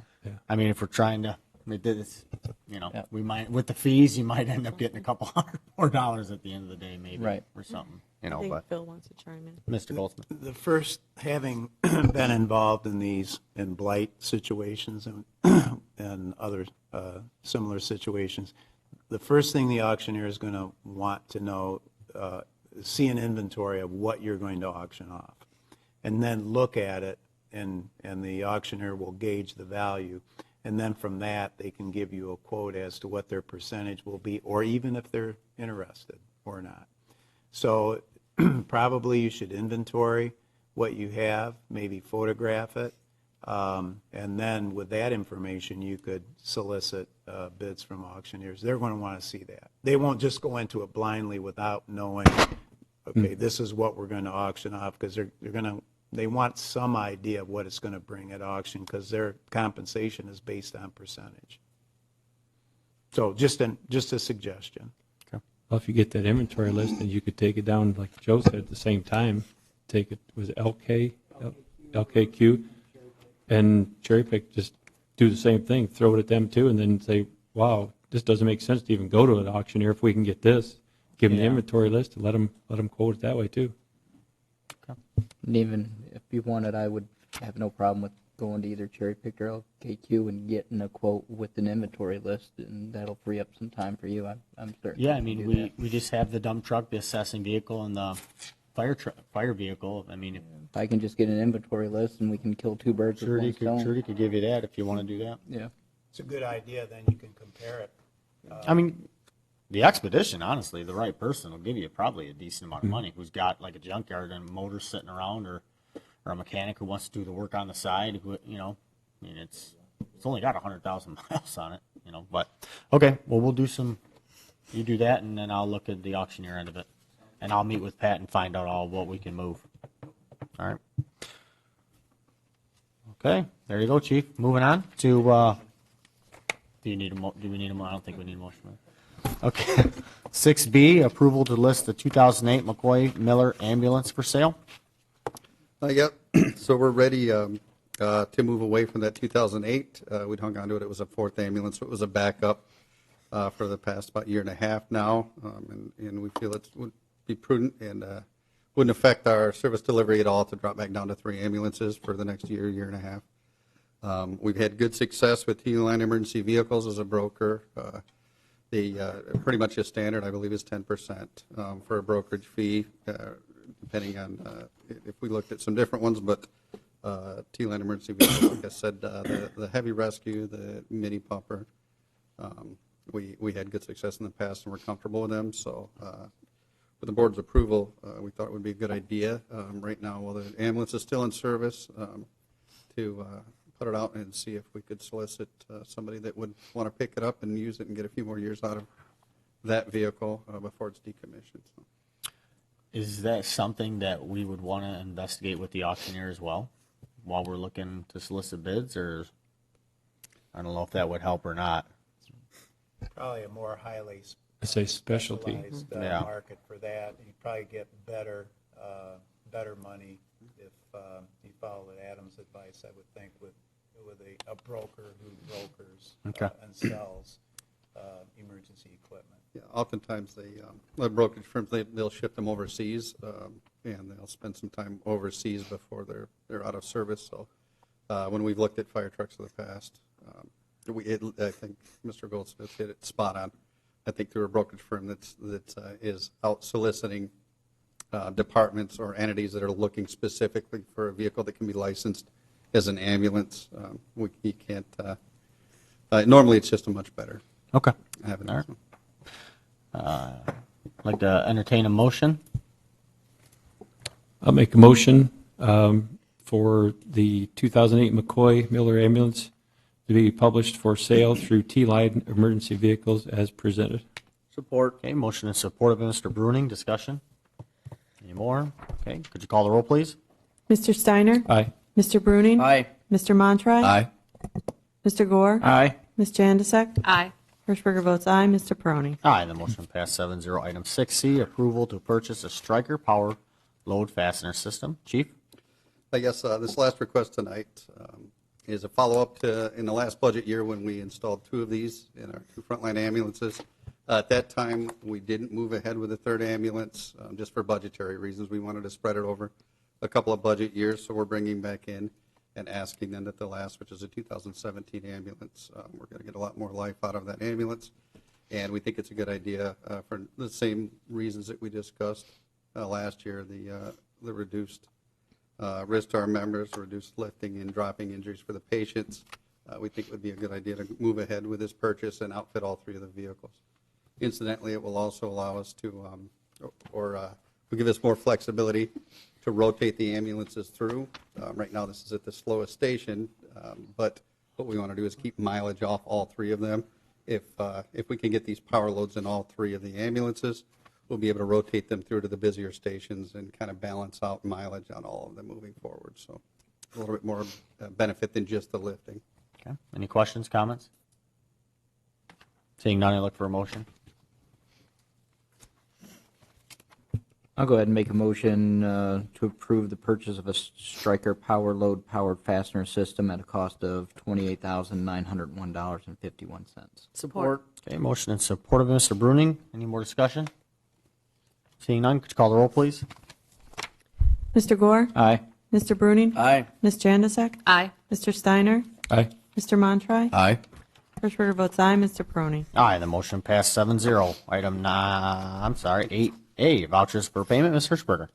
I mean, if we're trying to, this, Yeah. we might, with the fees, you might end up getting a couple $100 more at the end of the day, maybe, Right. or something, I think but Phil wants to chime in. Mr. Goldsmith. The first, having been involved in these, in blight situations and other similar situations, the first thing the auctioneer is going to want to know, see an inventory of what you're going to auction off, and then look at it, and the auctioneer will gauge the value. And then from that, they can give you a quote as to what their percentage will be, or even if they're interested or not. So probably you should inventory what you have, maybe photograph it, and then with that information, you could solicit bids from auctioneers. They're going to want to see that. They won't just go into it blindly without knowing, okay, this is what we're going to auction off, because they want some idea of what it's going to bring at auction, because their compensation is based on percentage. So just a suggestion. Well, if you get that inventory list, then you could take it down, like Joe said, at the same time. Take it, was it LKQ, and cherry pick, just do the same thing, throw it at them too, and then say, wow, this doesn't make sense to even go to an auctioneer if we can get this. Give them the Yeah. inventory list and let them quote it that way too. And even if you wanted, I would have no problem with going to either cherry pick or LKQ and getting a quote with an inventory list, and that'll free up some time for you. I'm certain. Yeah, I you mean, can do we just have the dump truck, the assessing vehicle, and the fire vehicle. I mean, If I can just get an inventory list and we can kill two birds with one stone. Trudy could give you that if you want to do that. Yeah. It's a good idea, then you can compare it. I mean, the expedition, honestly, the right person will give you probably a decent amount of money, who's got like a junkyard and motors sitting around, or a mechanic who wants to do the work on the side, who, I mean, it's only got 100,000 miles on it, but, okay, well, we'll do you do that, and then I'll look at the auctioneer end of it, and I'll meet with Pat and find out all what we can move. All right. Okay, there you go, Chief. Moving on to, do we need a motion? I don't think we need a motion. Okay. 6B, approval to list the 2008 McCoy Miller ambulance for sale. Yep, so we're ready to move away from that 2008. We'd hung on to it. It was a fourth ambulance. So it was a backup for the past about year and a half now, and we feel it would be prudent and wouldn't affect our service delivery at all to drop back down to 3 ambulances for the next year and a half. We've had good success with Line Emergency Vehicles as a broker. Pretty much a standard, I believe, is 10% for a brokerage fee, depending on if we looked at some different ones, but Line Emergency Vehicles, like I said, the heavy rescue, the mini pumper, we had good success in the past and we're comfortable with them. So with the board's approval, we thought it would be a good idea right now while the ambulance is still in service to put it out and see if we could solicit somebody that would want to pick it up and use it and get a few more years out of that vehicle before it's decommissioned. So. Is that something that we would want to investigate with the auctioneer as well while we're looking to solicit bids, or I don't know if that would help or not? Probably a more highly I say specialty. specialized Yeah. market for that. You'd probably get better money if you followed Adam's advice, I would think, with with a broker who brokers Okay. and sells emergency equipment. Yeah, oftentimes the brokerage firms, they'll ship them overseas, and they'll spend some time overseas before they're out of service. So when we've looked at fire trucks in the past, I think Mr. Goldsmith hit it spot on. I think through a brokerage firm that is out soliciting departments or entities that are looking specifically for a vehicle that can be licensed as an ambulance. You can't. Normally, it's just a much better. Okay. Avenue. All right. I'd like to entertain a motion. I'll make a motion for the 2008 McCoy Miller ambulance to be published for sale through T-Line Emergency Vehicles as presented. Support. Okay, motion in support of Mr. Bruning. Discussion? Any more? Okay, could you call the roll, please? Mr. Steiner? Aye. Mr. Bruning? Aye. Mr. Montry? Aye. Mr. Gore? Aye. Ms. Jandisek? Aye. Hirschberger votes aye. Mr. Peroni? Aye, the motion passed 7-0. Item 6C, approval to purchase a Stryker Power Load Fastener System. Chief? I guess this last request tonight is a follow-up to in the last budget year when we installed 2 of these in our 2 frontline ambulances. At that time, we didn't move ahead with the 3rd ambulance just for budgetary reasons. We wanted to spread it over a couple of budget years, so we're bringing back in and asking them that the last, which is a 2017 ambulance, we're going to get a lot more life out of that ambulance, and we think it's a good idea for the same reasons that we discussed last year, the reduced risk to our members, reduced lifting and dropping injuries for the patients. We think it would be a good idea to move ahead with this purchase and outfit all 3 of the vehicles. Incidentally, it will also allow us to, will give us more flexibility to rotate the ambulances through. Right now, this is at the slowest station, but what we want to do is keep mileage off all 3 of them. If we can get these power loads in all 3 of the ambulances, we'll be able to rotate them through to the busier stations and kind of balance out mileage on all of them moving forward. So a little bit more benefit than just the lifting. Okay. Any questions, comments? Seeing none, I look for a motion. I'll go ahead and make a motion to approve the purchase of a Stryker Power Load Powered Fastener System at a cost of $28,901.51. Support. Okay, motion in support of Mr. Bruning. Any more discussion? Seeing none, could you call the roll, please? Mr. Gore? Aye. Mr. Bruning? Aye. Ms. Jandisek? Aye. Mr. Steiner? Aye. Mr. Montry? Aye. Hirschberger votes aye. Mr. Peroni? Aye, the motion passed 7-0. Item 8A, vouchers for payment. Ms. Hirschberger.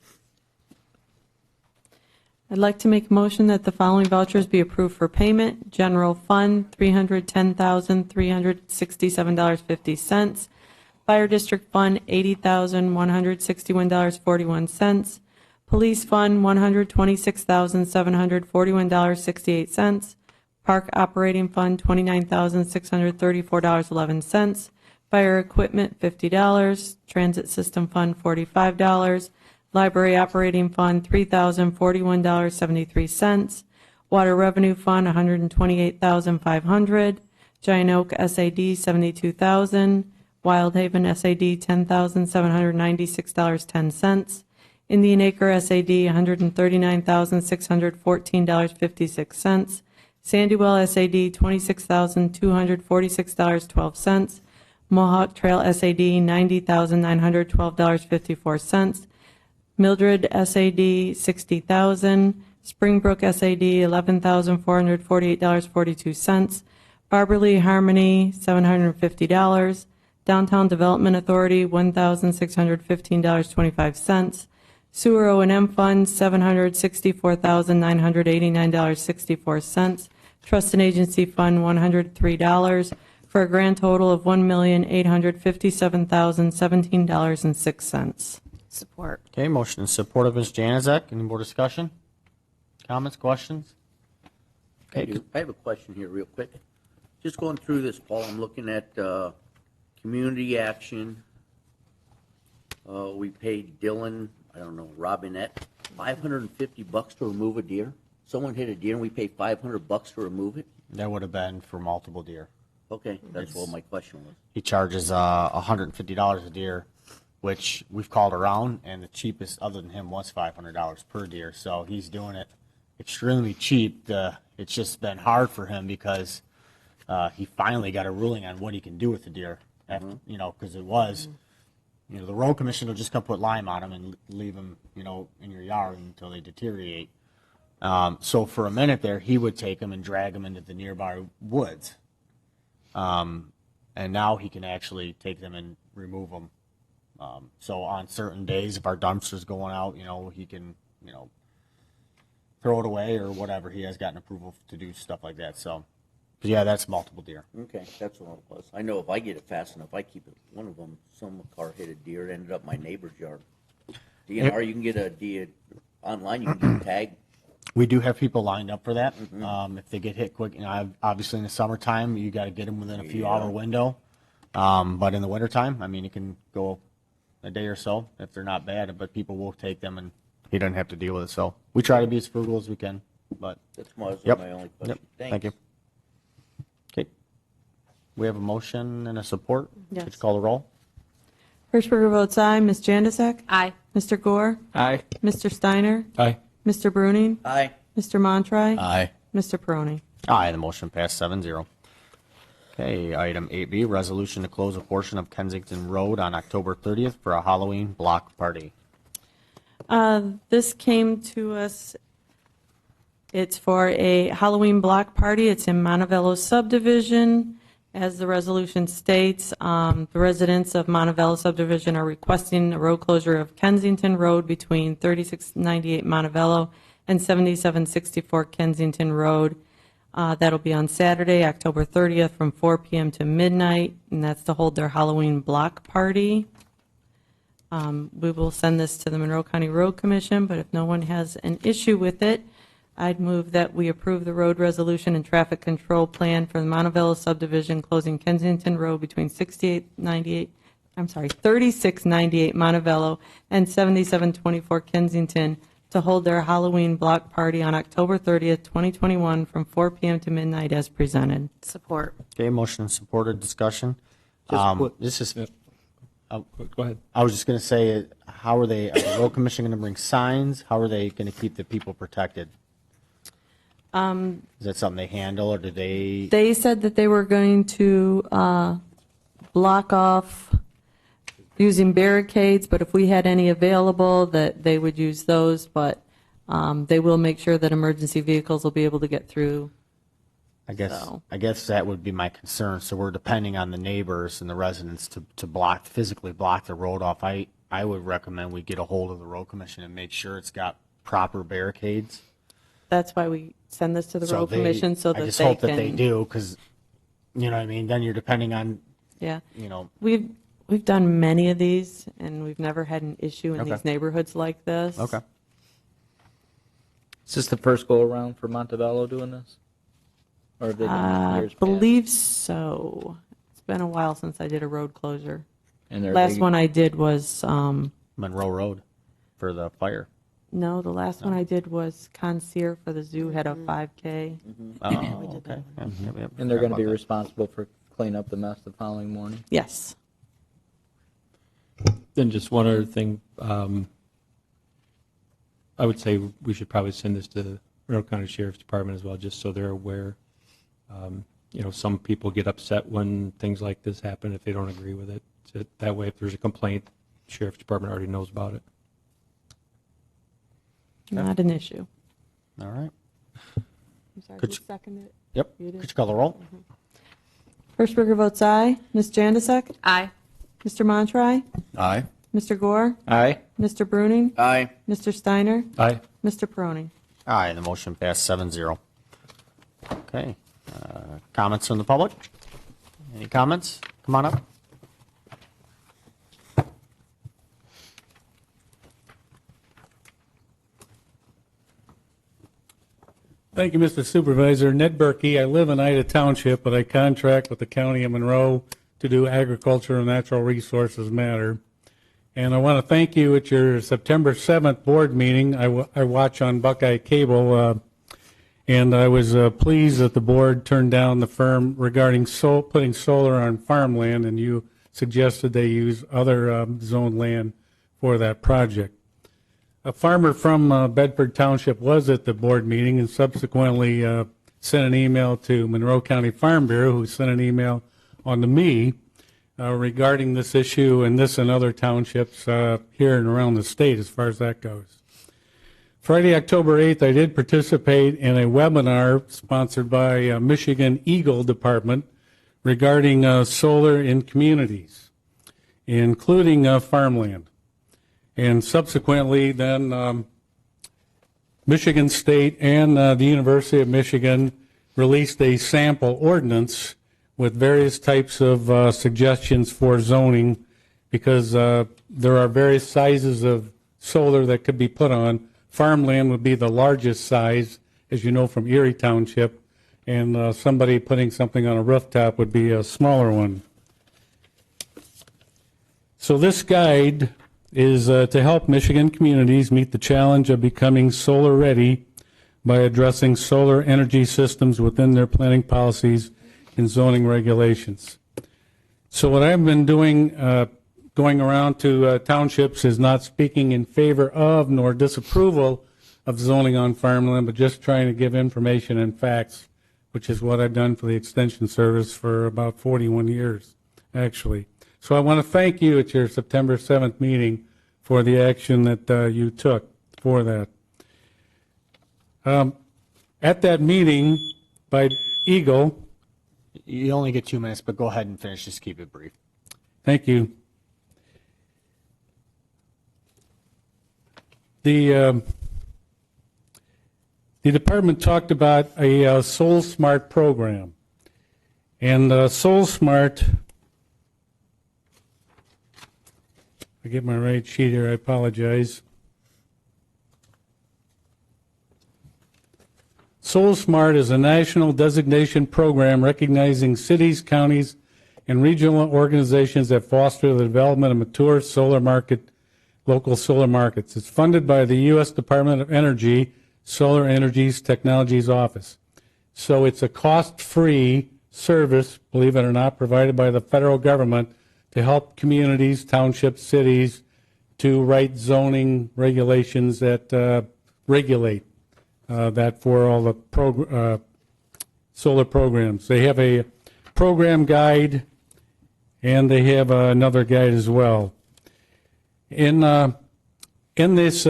I'd like to make a motion that the following vouchers be approved for payment. General Fund, $310,367.50. Fire District Fund, $80,161.41. Police Fund, $126,741.68. Park Operating Fund, $29,634.11. Fire Equipment, $50. Transit System Fund, $45. Library Operating Fund, $3,041.73. Water Revenue Fund, $128,500. Giant Oak SAD, $72,000. Wild Haven SAD, $10,796.10. Indian Acre SAD, $139,614.56. Sandywell SAD, $26,246.12. Mohawk Trail SAD, $90,912.54. Mildred SAD, $60,000. Springbrook SAD, $11,448.42. Barberly Harmony, $750. Downtown Development Authority, $1,615.25. Sewer O&M Fund, $764,989.64. Trust and Agency Fund, $103, for a grand total of $1,857,017.06. Support. Okay, motion in support of Ms. Janazek. Any more discussion? Comments, questions? Okay, I have a question here real quick. Just going through this, Paul, I'm looking at community action. We paid Dylan, I don't know, Robinette, $550 to remove a deer. Someone hit a deer and we paid $500 to remove it? that would have been for multiple deer. Okay, that's what my question was. He charges $150 a deer, which we've called around, and the cheapest other than him was $500 per deer. So he's doing it extremely cheap. It's just been hard for him because he finally got a ruling on what he can do with the deer. After, you know, because it was, you know, the road commission will just come put lime on them and leave them, you know, in your yard until they deteriorate. So for a minute there, he would take them and drag them into the nearby woods. And now he can actually take them and remove them. So on certain days, if our dumpster's going out, you know, he can, you know, throw it away or whatever. He has gotten approval to do stuff like that. So, but yeah, that's multiple deer. Okay, that's what it was. I know if I get it fast enough, I keep it. One of them, some car hit a deer, it ended up in my neighbor's yard. DNR, you can get a deer online, you can get a tag. We do have people lined up for that. If they get hit quick, you know, obviously in the summertime, you got to get them within a few hour window. But in the wintertime, I mean, it can go a day or so if they're not bad, but people will take them and he doesn't have to deal with it. So we try to be as frugal as we can, but. That's my only question. Thank you. Okay. We have a motion and a support. Yes. Could you call the roll? Hirschberger votes aye. Ms. Janusik? Aye. Mr. Gore? Aye. Mr. Steiner? Aye. Mr. Bruning? Aye. Mr. Montry? Aye. Mr. Peroni? Aye, the motion passed 7-0. Okay, item 8B, resolution to close a portion of Kensington Road on October 30th for a Halloween block party. This came to us, it's for a Halloween block party. It's in Montevallo Subdivision. As the resolution states, the residents of Montevallo Subdivision are requesting a road closure of Kensington Road between 3698 Montevallo and 7764 Kensington Road. That'll be on Saturday, October 30th from 4 p.m. to midnight, and that's to hold their Halloween block party. We will send this to the Monroe County Road Commission, but if no one has an issue with it, I'd move that we approve the road resolution and traffic control plan for the Montevallo subdivision closing Kensington Road between 3698 Montevallo and 7724 Kensington to hold their Halloween block party on October 30th, 2021 from 4 p.m. to midnight as presented. Support. Okay, motion and supported, discussion. This is, Go ahead. I was just going to say, how are the road commission going to bring signs? How are they going to keep the people protected? Is that something they handle, or do they? They said that they were going to block off using barricades, but if we had any available, that they would use those, but they will make sure that emergency vehicles will be able to get through. I guess that would be my concern. So we're depending on the neighbors and the residents to physically block the road off. I would recommend we get a hold of the road commission and make sure it's got proper barricades. That's why we send this to the road commission so that they can. I just hope that they do, because, you know what I mean, then you're depending on, Yeah. you know. We've done many of these, and we've never had an issue in these neighborhoods like this. Okay. Is this the first go-around for Montevallo doing this? Or have they done it years past? Believe so. It's been a while since I did a road closure. And they're Last big- one I did was, Monroe Road for the fire. no, the last one I did was Concierge for the zoo, had a 5K. Oh, okay. Yep. And they're going to be Forgot about responsible for cleaning up the mess the following morning? Yes. Then just one other thing, I would say we should probably send this to the Monroe County Sheriff's Department as well, just so they're aware. You know, some people get upset when things like this happen if they don't agree with it. So that way, if there's a complaint, the Sheriff's Department already knows about it. Not an issue. that. All right. I'm sorry, Could who you- seconded it? Yep. You did? Could you call the roll? Hirschberger votes aye. Ms. Janusik? Aye. Mr. Montry? Aye. Mr. Gore? Aye. Mr. Bruning? Aye. Mr. Steiner? Aye. Mr. Peroni? Aye, the motion passed 7-0. Okay. Comments from the public? Any comments? Come on up. Thank you, Mr. Supervisor. Ned Berkey. I live in Ida Township, but I contract with the County of Monroe to do agriculture and natural resources matter. And I want to thank you at your September 7th board meeting. I watch on Buckeye Cable, and I was pleased that the board turned down the firm regarding putting solar on farmland, and you suggested they use other zoned land for that project. A farmer from Bedford Township was at the board meeting and subsequently sent an email to Monroe County Farm Bureau, who sent an email on to me regarding this issue and this and other townships here and around the state as far as that goes. Friday, October 8th, I did participate in a webinar sponsored by Michigan Eagle Department regarding solar in communities, including farmland. And subsequently, then Michigan State and the University of Michigan released a sample ordinance with various types of suggestions for zoning, because there are various sizes of solar that could be put on. Farmland would be the largest size, as you know, from Erie Township, and somebody putting something on a rooftop would be a smaller one. So this guide is to help Michigan communities meet the challenge of becoming solar ready by addressing solar energy systems within their planning policies and zoning regulations. So what I've been doing, going around to townships, is not speaking in favor of nor disapproval of zoning on farmland, but just trying to give information and facts, which is what I've done for the Extension Service for about 41 years, actually. So I want to thank you at your September 7th meeting for the action that you took for that. At that meeting by Eagle. You only get 2 minutes, but go ahead and finish. Just keep it brief. Thank you. The department talked about a Soul Smart program. And Soul Smart, I get my right sheet here, I apologize. Soul Smart is a national designation program recognizing cities, counties, and regional organizations that foster the development of mature solar market, local solar markets. It's funded by the U.S. Department of Energy, Solar Energies Technologies Office. So it's a cost-free service, believe it or not, provided by the federal government to help communities, townships, cities to write zoning regulations that regulate that for all the solar programs. They have a program guide, and they have another guide as well. In this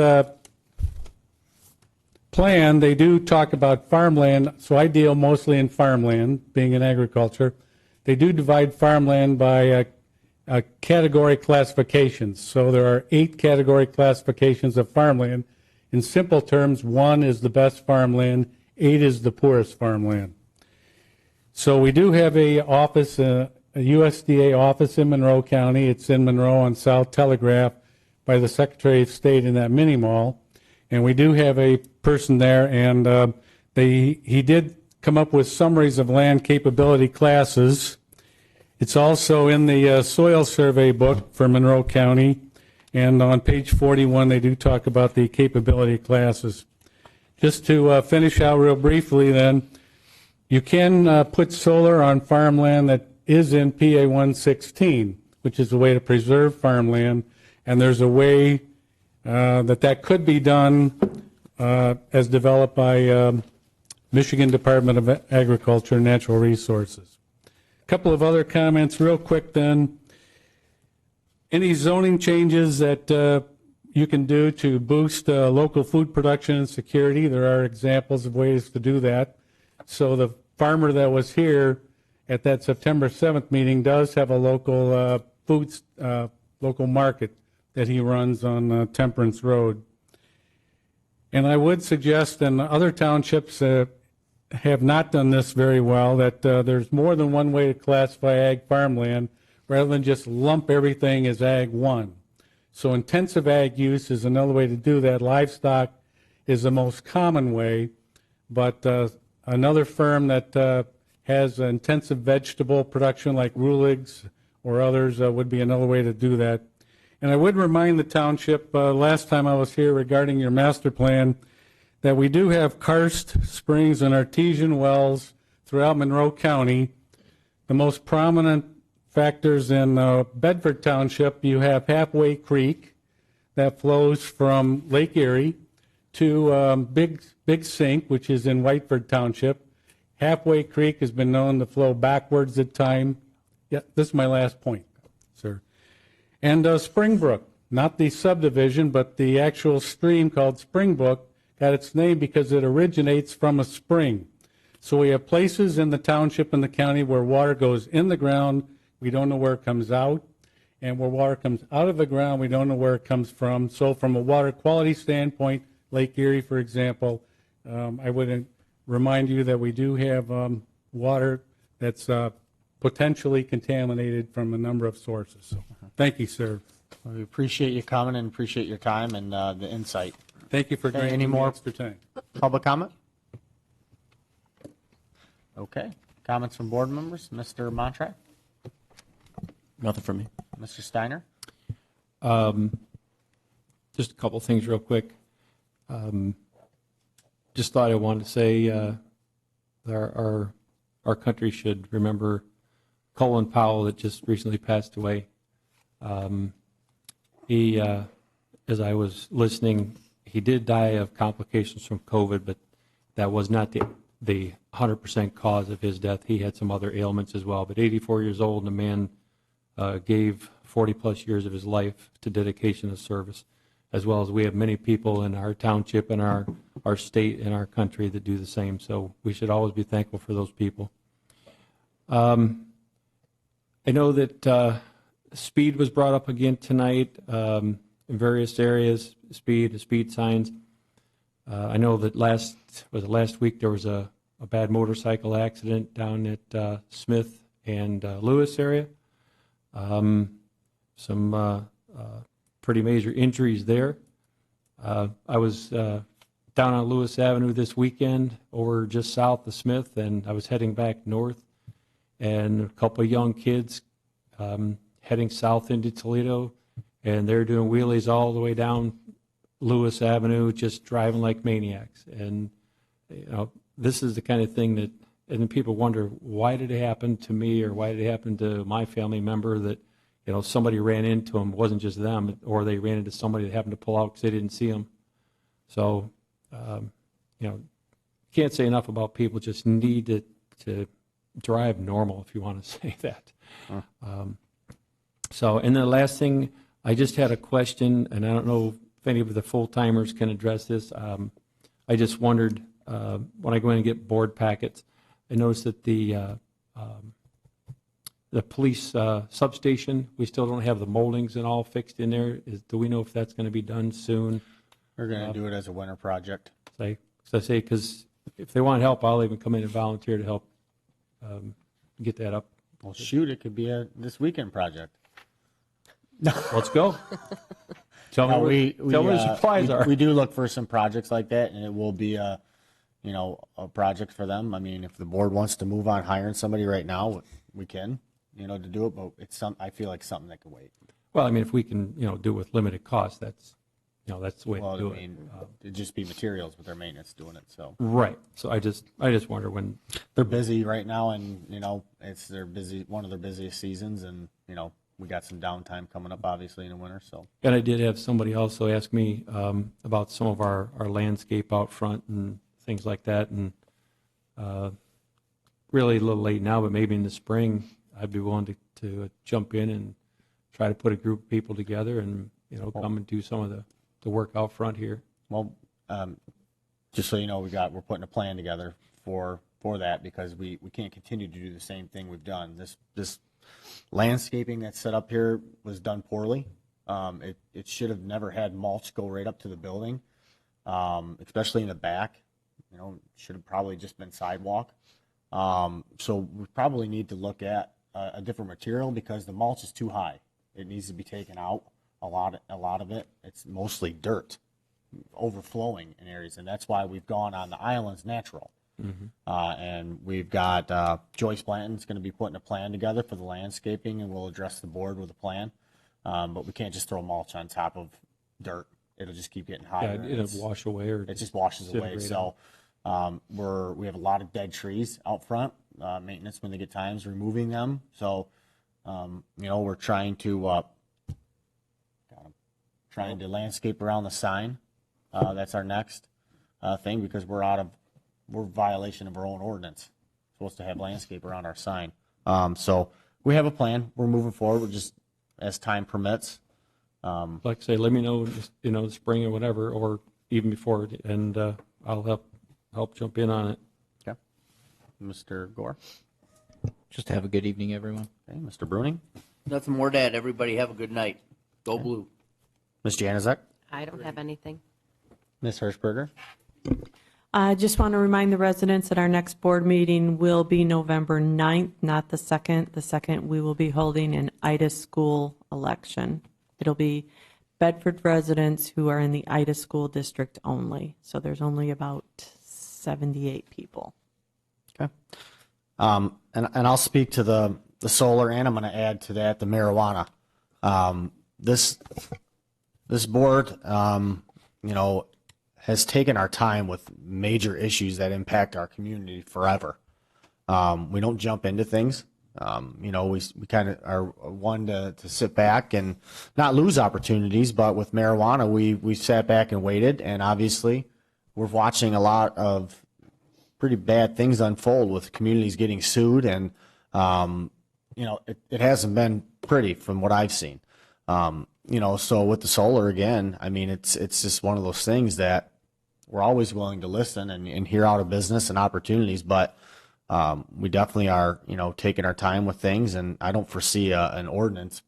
plan, they do talk about farmland, so I deal mostly in farmland, being in agriculture. They do divide farmland by category classifications. So there are 8 category classifications of farmland. In simple terms, 1 is the best farmland, 8 is the poorest farmland. So we do have a office, a USDA office in Monroe County. It's in Monroe on South Telegraph by the Secretary of State in that mini mall. And we do have a person there, and he did come up with summaries of land capability classes. It's also in the soil survey book for Monroe County. And on page 41, they do talk about the capability classes. Just to finish out real briefly then, you can put solar on farmland that is in PA 116, which is a way to preserve farmland, and there's a way that could be done as developed by Michigan Department of Agriculture and Natural Resources. A couple of other comments real quick then. Any zoning changes that you can do to boost local food production and security, there are examples of ways to do that. So the farmer that was here at that September 7th meeting does have a local local market that he runs on Temperance Road. And I would suggest, and other townships have not done this very well, that there's more than one way to classify ag farmland, rather than just lump everything as Ag 1. So intensive ag use is another way to do that. Livestock is the most common way, but another firm that has intensive vegetable production like Rulig's or others would be another way to do that. And I would remind the township, last time I was here regarding your master plan, that we do have karst springs and artesian wells throughout Monroe County. The most prominent factors in Bedford Township, you have Halfway Creek, that flows from Lake Erie to Big Sink, which is in Whiteford Township. Halfway Creek has been known to flow backwards at time. Yeah, this is my last point, sir. And Springbrook, not the subdivision, but the actual stream called Springbrook, got its name because it originates from a spring. So we have places in the township and the county where water goes in the ground, we don't know where it comes out, and where water comes out of the ground, we don't know where it comes from. So from a water quality standpoint, Lake Erie, for example, I would remind you that we do have water that's potentially contaminated from a number of sources. So, thank you, sir. We appreciate you coming and appreciate your time and the insight. Thank you for Okay, granting any me more extra time. public comment? Okay. Comments from board members? Mr. Montrak? Nothing from me. Mr. Steiner? Just a couple things real quick. Just thought I wanted to say our country should remember Colin Powell that just recently passed away. He, as I was listening, he did die of complications from COVID, but that was not the 100% cause of his death. He had some other ailments as well. But 84 years old, and a man gave 40-plus years of his life to dedication of service, as well as we have many people in our township and our state and our country that do the same. So we should always be thankful for those people. I know that speed was brought up again tonight in various areas, speed signs. I know that last week there was a bad motorcycle accident down at Smith and Lewis area. Some pretty major injuries there. I was down on Lewis Avenue this weekend over just south of Smith, and I was heading back north, and a couple of young kids heading south into Toledo, and they're doing wheelies all the way down Lewis Avenue, just driving like maniacs. And you know, this is the kind of thing that, and people wonder, why did it happen to me, or why did it happen to my family member, that you know, somebody ran into them. It wasn't just them, or they ran into somebody that happened to pull out because they didn't see them. So, you know, can't say enough about people just need to drive normal, if you want to say that. So, and the last thing, I just had a question, and I don't know if any of the full-timers can address this. I just wondered, when I go in and get board packets, I noticed that the police substation, we still don't have the moldings and all fixed in there. Do we know if that's going to be done soon? We're going to do it as a winter project. Because if they want help, I'll even come in and volunteer to help get that up. Well, shoot, it could be a this weekend project. Let's go. Tell me where the supplies are. We do look for some projects like that, and it will be a project for them. I mean, if the board wants to move on hiring somebody right now, we can, to do it, but I feel like something that can wait. Well, I mean, if we can, do it with limited cost, that's the way to do it. It'd just be materials with their maintenance doing it, so. Right. So I just wonder when. They're busy right now, and, it's one of their busiest seasons, and, we got some downtime coming up, obviously, in the winter, so. And I did have somebody also ask me about some of our landscape out front and things like that, and really a little late now, but maybe in the spring, I'd be willing to jump in and try to put a group of people together and, come and do some of the work out front here. Well, just so you know, we're putting a plan together for that, because we can't continue to do the same thing we've done. This landscaping that's set up here was done poorly. It should have never had mulch go right up to the building, especially in the back. Should have probably just been sidewalk. So we probably need to look at a different material, because the mulch is too high. It needs to be taken out, a lot of it. It's mostly dirt overflowing in areas, and that's why we've gone on the islands natural. And we've got Joyce Blanton's going to be putting a plan together for the landscaping, and we'll address the board with a plan. But we can't just throw mulch on top of dirt. It'll just keep getting higher. Yeah, it'll wash away, or it just washes away. So we have a lot of dead trees out front. Maintenance, when they get times, removing them. So we're trying to trying to landscape around the sign. That's our next thing, because we're violation of our own ordinance. Supposed to have landscape around our sign. So we have a plan. We're moving forward. We're just, as time permits. Like I say, let me know, spring or whatever, or even before, and I'll help jump in on it. Okay. Mr. Gore? Just have a good evening, everyone. Okay. Mr. Bruning? Nothing more to add. Everybody have a good night. Go Blue. Ms. Januzak? I don't have anything. Ms. Hirschberger? I just want to remind the residents that our next board meeting will be November 9th, not the 2nd. The 2nd, we will be holding an Ida school election. It'll be Bedford residents who are in the Ida school district only. So there's only about 78 people. Okay. And I'll speak to the solar, and I'm going to add to that the marijuana. This board, has taken our time with major issues that impact our community forever. We don't jump into things. We kind of are one to sit back and not lose opportunities, but with marijuana, we sat back and waited, and obviously we're watching a lot of pretty bad things unfold with communities getting sued, and it hasn't been pretty from what I've seen. So with the solar again, I mean, it's just one of those things that we're always willing to listen and hear out of business and opportunities, but we definitely are, taking our time with things, and I don't foresee an ordinance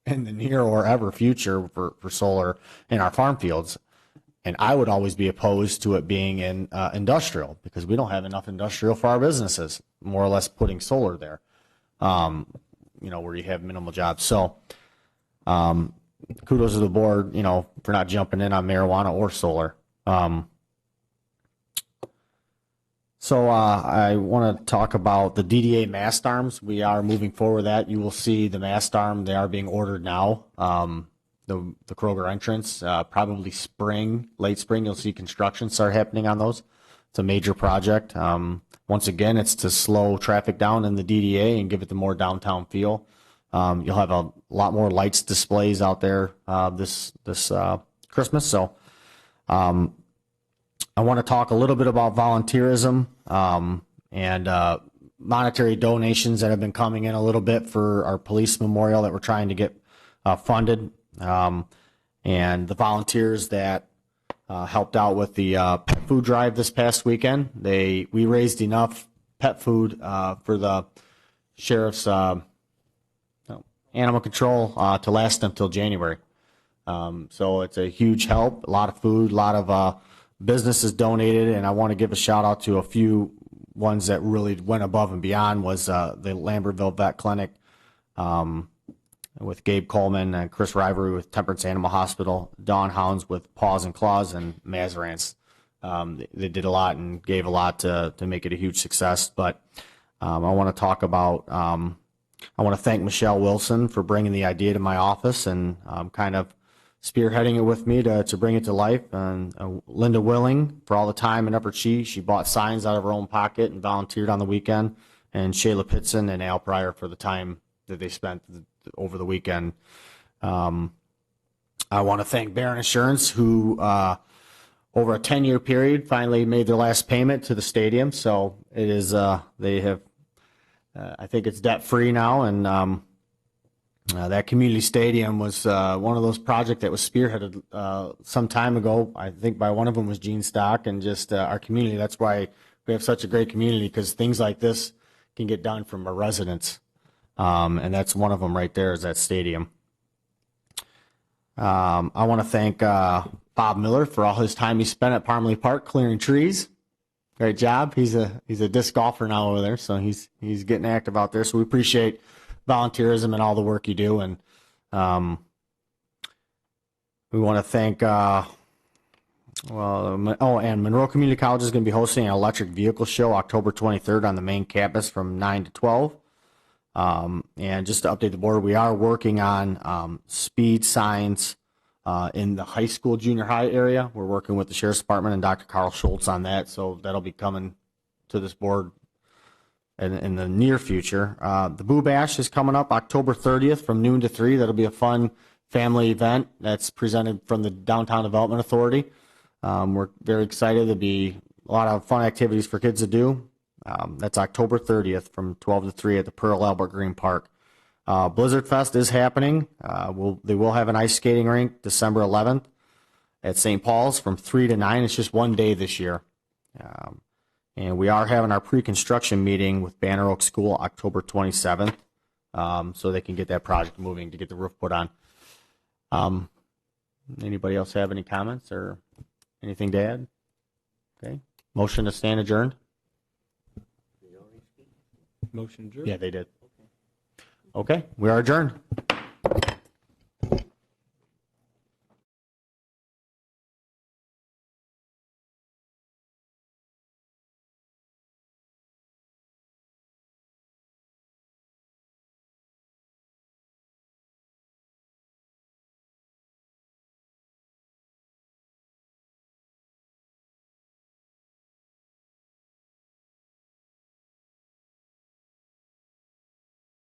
in the near or ever future for solar in our farm fields. And I would always be opposed to it being in industrial, because we don't have enough industrial for our businesses, more or less putting solar there, where you have minimal jobs. So kudos to the board, for not jumping in on marijuana or solar. So I want to talk about the DDA mast arms. We are moving forward with that. You will see the mast arm. They are being ordered now. The Kroger entrance, probably late spring, you'll see construction start happening on those. It's a major project. Once again, it's to slow traffic down in the DDA and give it the more downtown feel. You'll have a lot more lights displays out there this Christmas. So I want to talk a little bit about volunteerism and monetary donations that have been coming in a little bit for our police memorial that we're trying to get funded. And the volunteers that helped out with the pet food drive this past weekend, we raised enough pet food for the sheriff's animal control to last them till January. So it's a huge help, a lot of food, a lot of businesses donated, and I want to give a shout out to a few ones that really went above and beyond. Was the Lambertville Vet Clinic with Gabe Coleman and Chris Rivery with Temperance Animal Hospital, Dawn Hounds with Paws and Claws, and Mazarans. They did a lot and gave a lot to make it a huge success. But I want to talk about, I want to thank Michelle Wilson for bringing the idea to my office and kind of spearheading it with me to bring it to life, and Linda Willing for all the time and effort she bought signs out of her own pocket and volunteered on the weekend, and Shayla Pitson and Al Pryor for the time that they spent over the weekend. I want to thank Barron Insurance, who over a 10-year period finally made their last payment to the stadium. So it is they have I think it's debt free now, and that community stadium was one of those projects that was spearheaded some time ago. I think by one of them was Gene Stock, and just our community. That's why we have such a great community, because things like this can get done from our residents, and that's one of them right there is that stadium. I want to thank Bob Miller for all his time he spent at Parmley Park clearing trees. Great job. He's a disc golfer now over there, so he's getting active out there. So we appreciate volunteerism and all the work you do, and we want to thank and Monroe Community College is going to be hosting an electric vehicle show October 23rd on the main campus from 9 to 12. And just to update the board, we are working on speed signs in the high school, junior high area. We're working with the Sheriff's Department and Dr. Carl Schultz on that, so that'll be coming to this board in the near future. The Boo Bash is coming up October 30th from noon to 3. That'll be a fun family event that's presented from the Downtown Development Authority. We're very excited. There'll be a lot of fun activities for kids to do. That's October 30th from 12 to 3 at the Pearl Albert Green Park. Blizzard Fest is happening. They will have an ice skating rink December 11th at St. Paul's from 3 to 9. It's just one day this year. And we are having our pre-construction meeting with Banner Oak School October 27th, so they can get that project moving to get the roof put on. Anybody else have any comments or anything to add? Okay. Motion to stand adjourned? Motion adjourned. Yeah, they did. Okay, we are adjourned.